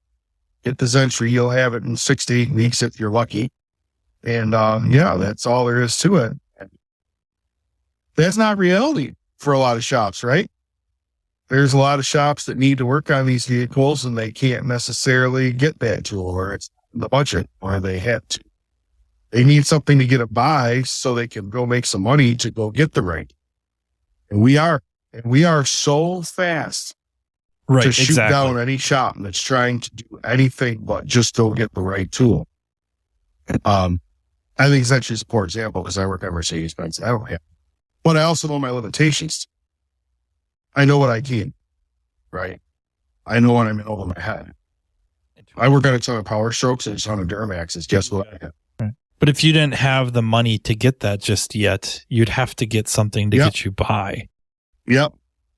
get the Zentry. You'll have it in 6 to 8 weeks if you're lucky. And that's all there is to it. That's not reality for a lot of shops, right? There's a lot of shops that need to work on these vehicles and they can't necessarily get that tool, or it's the budget, or they have to. They need something to get it by so they can go make some money to go get the right. And we are so fast to shoot down any shop that's trying to do anything but just go get the right tool. I think it's actually a poor example because I work at Mercedes-Benz. I don't have, but I also know my limitations. I know what I can, right? I know when I'm in over my head. I work on a ton of Power Strokes and a ton of Duramaxes. Guess what I have? But if you didn't have the money to get that just yet, you'd have to get something to get you by. Yep.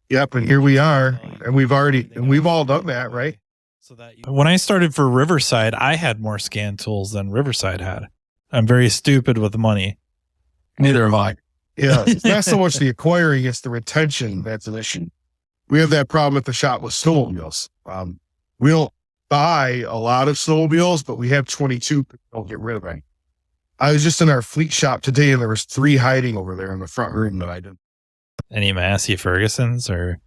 And here we are, and we've all done that, right? So that when I started for Riverside, I had more scan tools than Riverside had. I'm very stupid with money. Neither am I. Yeah, it's not so much the acquiring, it's the retention that's an issue. We have that problem at the shop with snowmobiles. We don't buy a lot of snowmobiles, but we have 22 that don't get rid of any. I was just in our fleet shop today, and there was 3 hiding over there in the front room that I didn't. Any Massey Fergusons or?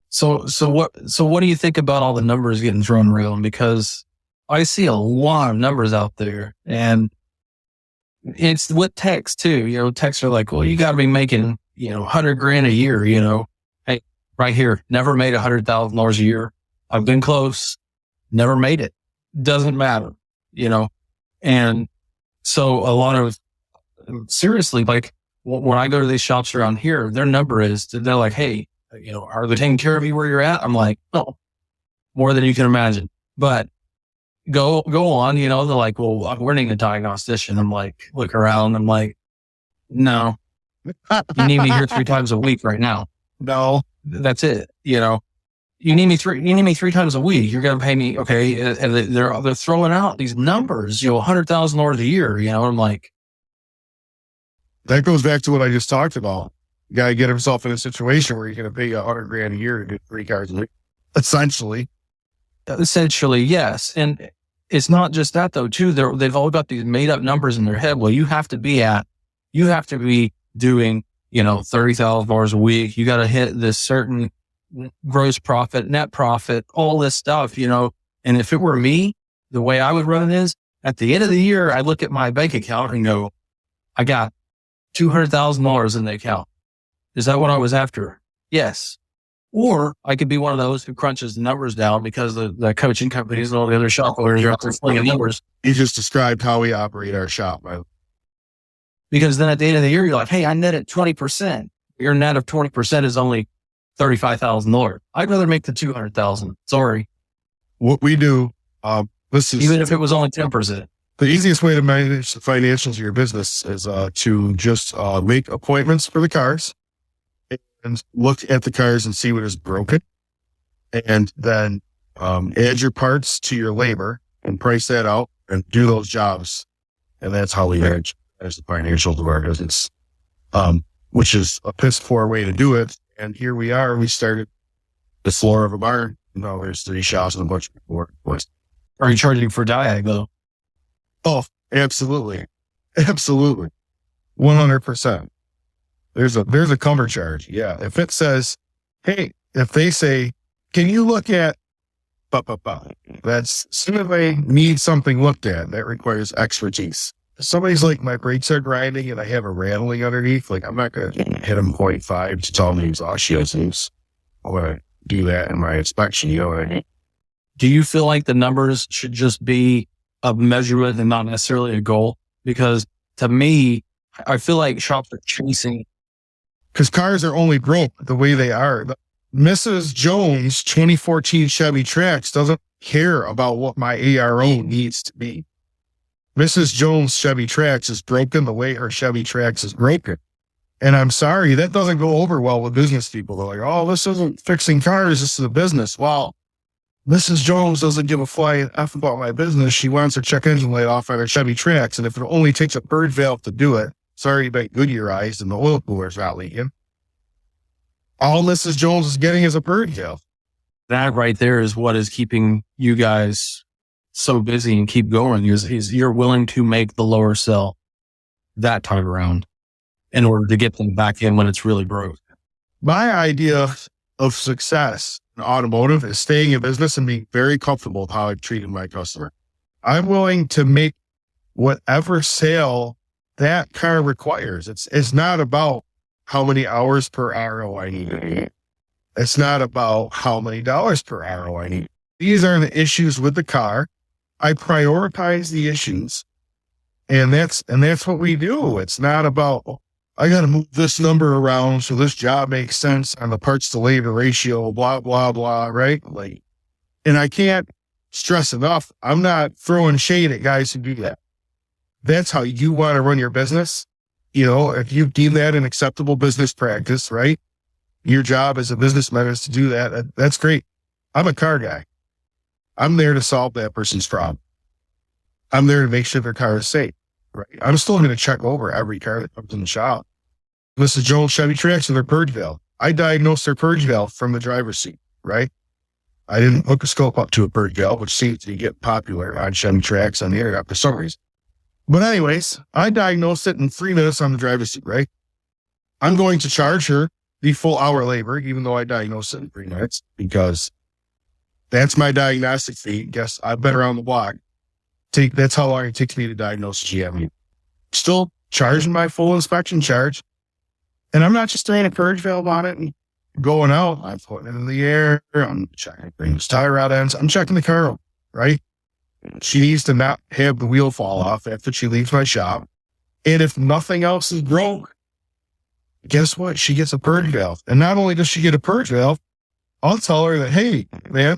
So what do you think about all the numbers getting thrown around? Because I see a lot of numbers out there, and it's with techs too. Techs are like, well, you got to be making, $100,000 a year, Hey, right here, never made $100,000 a year. I've been close, never made it. Doesn't matter, and so a lot of, seriously, like when I go to these shops around here, their number is, they're like, hey, are they taking care of you where you're at? I'm like, no, more than you can imagine. But go on, they're like, well, I'm learning a diagnostician. I'm like, look around. I'm like, no, you need me here 3 times a week right now. No, that's it. You need me 3 times a week. You're going to pay me. Okay. And they're throwing out these numbers, $100,000 a year, I'm like, that goes back to what I just talked about. You got to get himself in a situation where you're going to pay $100,000 a year to do 3 cars a week. Essentially, yes. And it's not just that though, too. They've all got these made up numbers in their head. Well, you have to be doing, $30,000 a week. You got to hit this certain gross profit, net profit, all this stuff, And if it were me, the way I would run it is at the end of the year, I look at my bank account and go, I got $200,000 in the account. Is that what I was after? Yes. Or I could be one of those who crunches the numbers down because the coaching companies and all the other shop owners are out there slinging numbers. You just described how we operate our shop. Because then at the end of the year, you're like, hey, I netted 20%. Your net of 20% is only $35,000. I'd rather make the $200,000. Sorry. What we do, even if it was only 10%. The easiest way to manage the financials of your business is to just make appointments for the cars and look at the cars and see what is broken, and then add your parts to your labor and price that out and do those jobs. And that's how we manage the financials of our business, which is a piss poor way to do it. And here we are. We started the floor of a barn. There's 3 shops and a bunch of people. Are you charging for diag though? Oh, absolutely. Absolutely. 100%. There's a cover charge. Yeah. If it says, hey, if they say, can you look at, that's as soon as they need something looked at, that requires expertise. If somebody's like, my brakes are grinding and I have a rattling underneath, like I'm not going to hit them 0.5 to tell me exhaust shield things. I'm going to do that in my inspection. Do you feel like the numbers should just be a measurement and not necessarily a goal? Because to me, I feel like shops are chasing. Because cars are only broke the way they are. Mrs. Jones' 2014 Chevy Trax doesn't care about what my ARO needs to be. Mrs. Jones' Chevy Trax is broken the way her Chevy Trax is broken. And I'm sorry, that doesn't go over well with business people. They're like, oh, this isn't fixing cars, this is a business. Well, Mrs. Jones doesn't give a flying F about my business. She wants her check engine light off on her Chevy Trax. And if it only takes a bird valve to do it, sorry about Goodyear-ized and the oil cooler's not leaking. All Mrs. Jones is getting is a bird valve. That right there is what is keeping you guys so busy and keep going. Is you're willing to make the lower sell that time around in order to get them back in when it's really broke. My idea of success in automotive is staying in business and being very comfortable with how I've treated my customer. I'm willing to make whatever sale that car requires. It's not about how many hours per RO I need. It's not about how many dollars per RO I need. These are the issues with the car. I prioritize the issues, and that's what we do. It's not about, I got to move this number around so this job makes sense on the parts to labor ratio, blah, blah, blah, right? Like, and I can't stress enough, I'm not throwing shade at guys who do that. That's how you want to run your business. If you deem that an acceptable business practice, right? Your job as a businessman is to do that. That's great. I'm a car guy. I'm there to solve that person's problem. I'm there to make sure their car is safe, right? I'm still going to check over every car that comes in the shop. Mrs. Jones Chevy Trax and their purge valve. I diagnosed their purge valve from the driver's seat, right? I didn't hook a scope up to a purge valve, which seems to get popular on Chevy Trax on the internet for some reason. But anyways, I diagnosed it in 3 minutes on the driver's seat, right? I'm going to charge her the full hour labor, even though I diagnosed it in 3 minutes, because that's my diagnostic fee. Guess I've been around the block. That's how long it takes me to diagnose GM. Still charging my full inspection charge. And I'm not just throwing a purge valve on it and going out. I'm putting it in the air. I'm checking things, tie rod ends. I'm checking the car, right? She needs to not have the wheel fall off after she leaves my shop. And if nothing else is broke, guess what? She gets a purge valve. And not only does she get a purge valve, I'll tell her that, hey, man,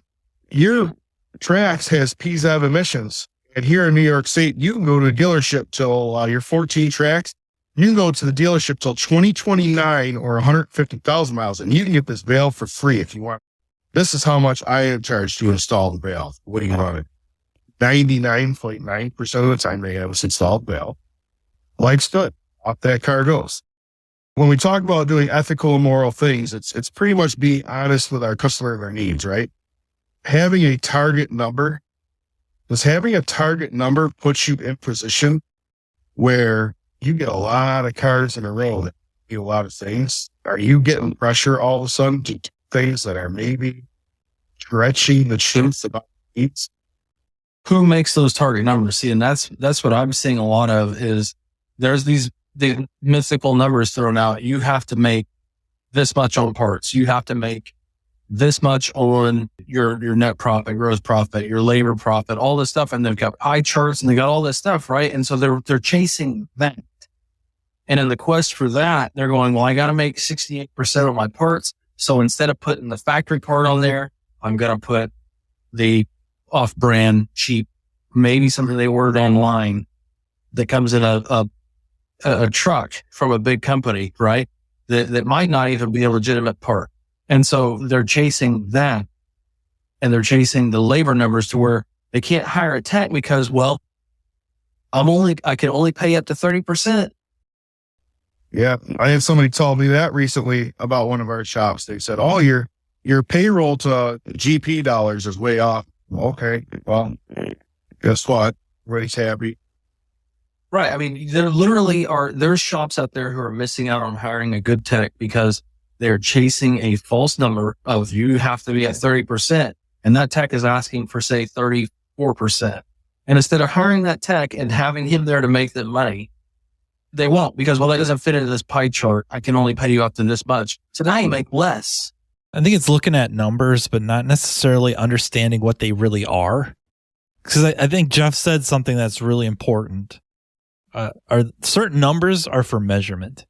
your tracks has PZEV emissions. And here in New York State, you can go to a dealership till your 14 tracks. You can go to the dealership till 2029 or 150,000 miles, and you can get this valve for free if you want. This is how much I am charged to install the valve. What do you want it? 99.9% of the time they have us installed valve. Life's good. Off that car goes. When we talk about doing ethical and moral things, it's pretty much being honest with our customer and their needs, right? Having a target number, does having a target number put you in position where you get a lot of cars in a row that do a lot of things? Are you getting pressure all of a sudden to do things that are maybe stretching the truth about needs? Who makes those target numbers? See, and that's what I'm seeing a lot of is there's the mythical numbers thrown out. You have to make this much on parts. You have to make this much on your net profit, gross profit, your labor profit, all this stuff. And they've got pie charts and they got all this stuff, right? And so they're chasing that. And in the quest for that, they're going, well, I got to make 68% of my parts. So instead of putting the factory part on there, I'm going to put the off-brand, cheap, maybe something they ordered online that comes in a truck from a big company, right? That might not even be a legitimate part. And so they're chasing that, and they're chasing the labor numbers to where they can't hire a tech because, well, I can only pay up to 30%. Yeah. I had somebody tell me that recently about one of our shops. They said, oh, your payroll to GP dollars is way off. Okay. Well, guess what? Everybody's happy. Right. I mean, there's shops out there who are missing out on hiring a good tech because they're chasing a false number of you have to be at 30%. And that tech is asking for, say, 34%. And instead of hiring that tech and having him there to make the money, they won't because, well, that doesn't fit into this pie chart. I can only pay you up to this much. So now you make less. I think it's looking at numbers, but not necessarily understanding what they really are. Because I think Jeff said something that's really important. Are certain numbers are for measurement.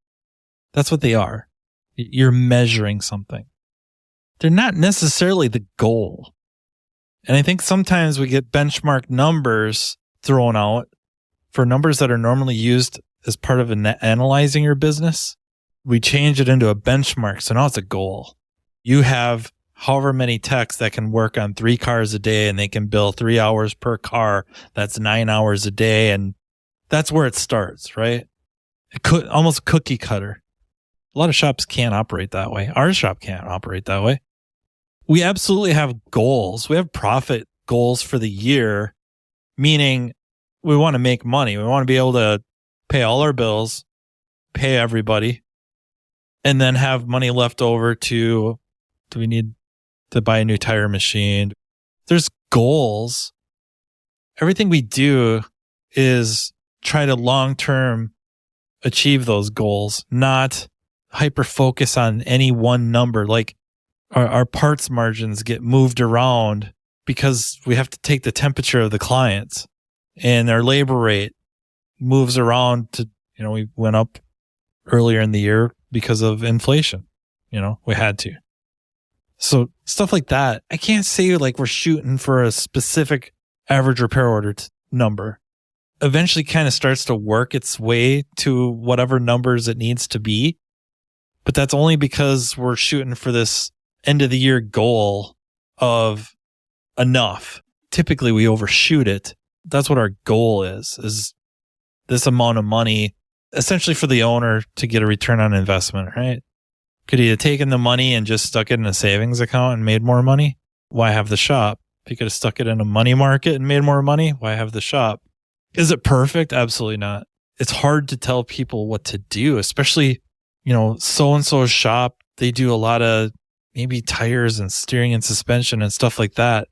That's what they are. You're measuring something. They're not necessarily the goal. And I think sometimes we get benchmark numbers thrown out for numbers that are normally used as part of analyzing your business. We change it into a benchmark. So now it's a goal. You have however many techs that can work on 3 cars a day and they can bill 3 hours per car. That's 9 hours a day. And that's where it starts, right? It could almost cookie cutter. A lot of shops can't operate that way. Our shop can't operate that way. We absolutely have goals. We have profit goals for the year, meaning we want to make money. We want to be able to pay all our bills, pay everybody, and then have money left over do we need to buy a new tire machine? There's goals. Everything we do is try to long-term achieve those goals, not hyper focus on any one number. Like our parts margins get moved around because we have to take the temperature of the clients, and our labor rate moves around to, we went up earlier in the year because of inflation. We had to. So stuff like that, I can't say like we're shooting for a specific average repair order number. Eventually kind of starts to work its way to whatever numbers it needs to be. But that's only because we're shooting for this end of the year goal of enough. Typically we overshoot it. That's what our goal is this amount of money, essentially for the owner to get a return on investment, right? Could he have taken the money and just stuck it in a savings account and made more money? Why have the shop? If he could have stuck it in a money market and made more money, why have the shop? Is it perfect? Absolutely not. It's hard to tell people what to do, especially, so-and-so's shop. They do a lot of maybe tires and steering and suspension and stuff like that.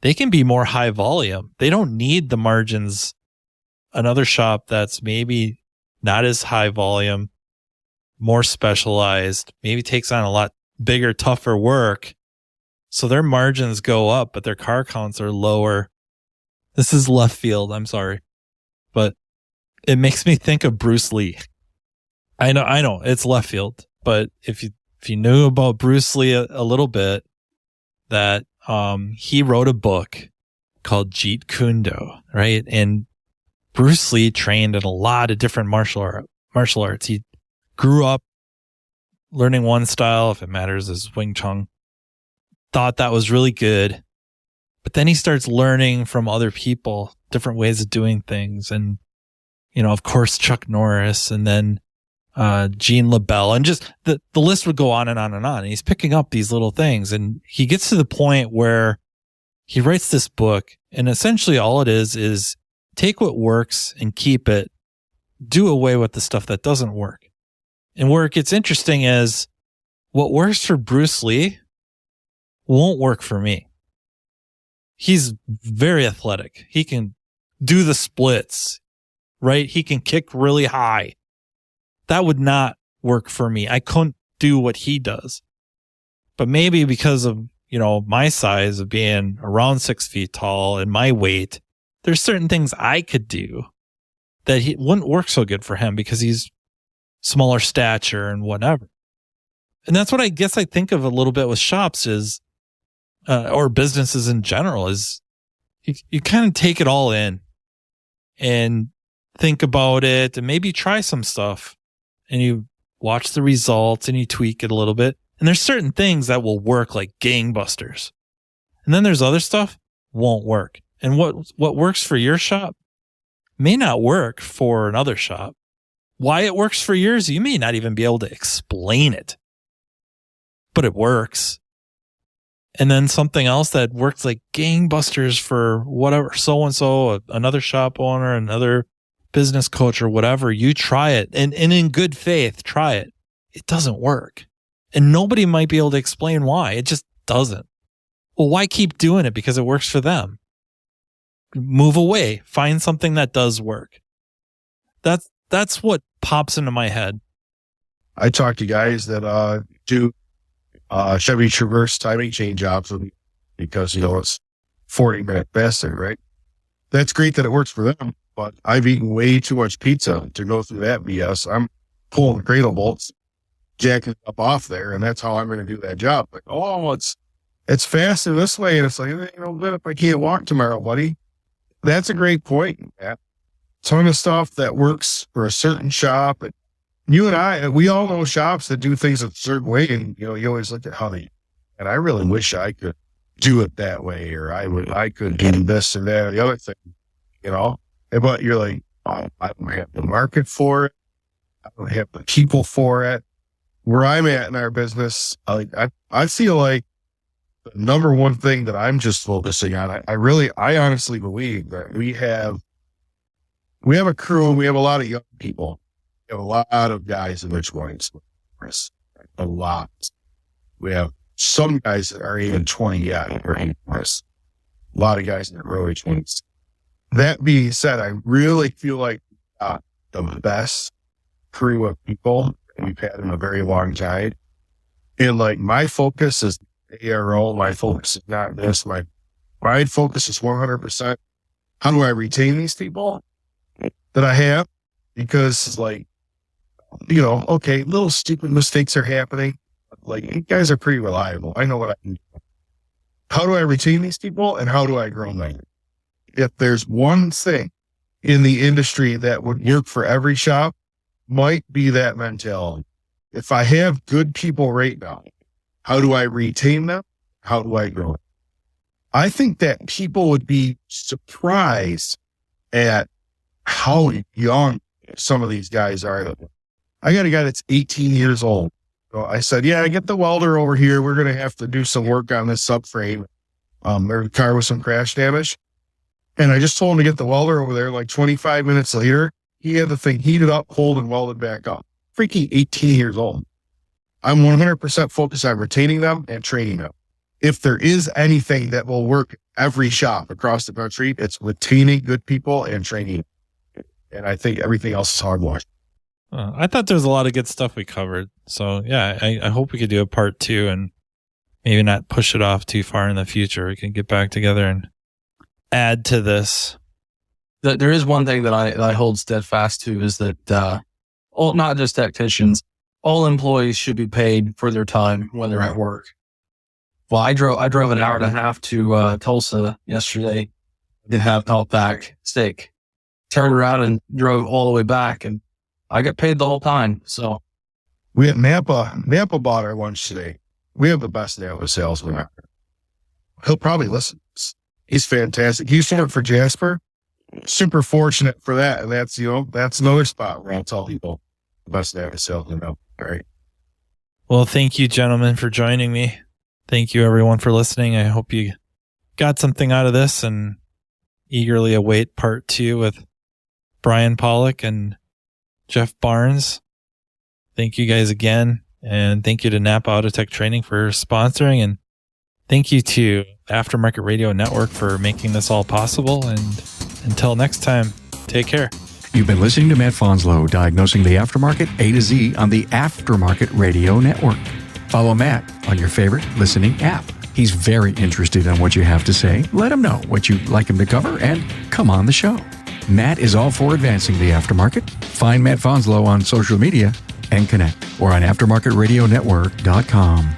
They can be more high volume. They don't need the margins. Another shop that's maybe not as high volume, more specialized, maybe takes on a lot bigger, tougher work. So their margins go up, but their car counts are lower. This is left field. I'm sorry. But it makes me think of Bruce Lee. I know it's left field, but if you knew about Bruce Lee a little bit, that he wrote a book called Jeet Kune Do, right? And Bruce Lee trained in a lot of different martial arts. He grew up learning one style, if it matters, is Wing Chun. Thought that was really good. But then he starts learning from other people, different ways of doing things. And, of course, Chuck Norris, and then Gene LaBelle, and just the list would go on and on and on. And he's picking up these little things. And he gets to the point where he writes this book, and essentially all it is take what works and keep it, do away with the stuff that doesn't work. And where it gets interesting is what works for Bruce Lee won't work for me. He's very athletic. He can do the splits, right? He can kick really high. That would not work for me. I couldn't do what he does. But maybe because of, my size of being around 6 feet tall and my weight, there's certain things I could do that he wouldn't work so good for him because he's smaller stature and whatever. And that's what I guess I think of a little bit with shops is, or businesses in general, is you kind of take it all in and think about it and maybe try some stuff and you watch the results and you tweak it a little bit. And there's certain things that will work like gangbusters. And then there's other stuff won't work. And what works for your shop may not work for another shop. Why it works for yours, you may not even be able to explain it, but it works. And then something else that works like gangbusters for whatever, so-and-so, another shop owner, another business coach or whatever, you try it and in good faith, try it. It doesn't work. And nobody might be able to explain why. It just doesn't. Well, why keep doing it? Because it works for them. Move away. Find something that does work. That's what pops into my head. I talk to guys that do Chevy Traverse timing chain jobs because, it's 40-minute faster, right? That's great that it works for them, but I've eaten way too much pizza to go through that BS. I'm pulling the cradle bolts, jacking it up off there, and that's how I'm going to do that job. Like, it's faster this way. And it's like, but if I can't walk tomorrow, buddy. That's a great point, Matt. Ton of stuff that works for a certain shop. And you and I, we all know shops that do things a certain way. And, you always look at how they, and I really wish I could do it that way, or I could do this or that or the other thing, but you're like, I don't have the market for it. I don't have the people for it. Where I'm at in our business, I feel like the number one thing that I'm just focusing on, I honestly believe that we have a crew, we have a lot of young people. We have a lot of guys in their 20s. A lot. We have some guys that are even 20 yet. A lot of guys in their early 20s. That being said, I really feel like the best crew of people we've had in a very long time. And my focus is ARO. My focus is not this. My focus is 100%. How do I retain these people that I have? Because okay, little stupid mistakes are happening. You guys are pretty reliable. I know what I can do. How do I retain these people and how do I grow them? If there's one thing in the industry that would work for every shop, might be that mentality. If I have good people right now, how do I retain them? How do I grow them? I think that people would be surprised at how young some of these guys are. I got a guy that's 18 years old. So I said, I get the welder over here. We're going to have to do some work on this subframe. There's a car with some crash damage. And I just told him to get the welder over there. 25 minutes later, he had the thing heated up, pulled, and welded back up. Freaking 18 years old. I'm 100% focused on retaining them and training them. If there is anything that will work every shop across the country, it's retaining good people and training. And I think everything else is hogwash. I thought there was a lot of good stuff we covered. So yeah, I hope we could do a part 2 and maybe not push it off too far in the future. We can get back together and add to this. There is one thing that I hold steadfast to is that not just technicians, all employees should be paid for their time when they're at work. Well, I drove an hour and a half to Tulsa yesterday to have Outback steak. Turned around and drove all the way back, and I got paid the whole time. So we had Napa bought our lunch today. We have the best Napa salesman ever. He'll probably listen. He's fantastic. He used to work for Jasper. Super fortunate for that. And that's another spot where I'll tell people the best Napa salesman ever. All right. Well, thank you, gentlemen, for joining me. Thank you, everyone, for listening. I hope you got something out of this and eagerly await part 2 with Brian Pollock and Jeff Barnes. Thank you guys again. And thank you to Napa Autotech Training for sponsoring. And thank you to Aftermarket Radio Network for making this all possible. And until next time, take care. You've been listening to Matt Fonslow, diagnosing the aftermarket A to Z on the Aftermarket Radio Network. Follow Matt on your favorite listening app. He's very interested in what you have to say. Let him know what you'd like him to cover and come on the show. Matt is all for advancing the aftermarket. Find Matt Fonslow on social media and connect or on aftermarketradionetwork.com.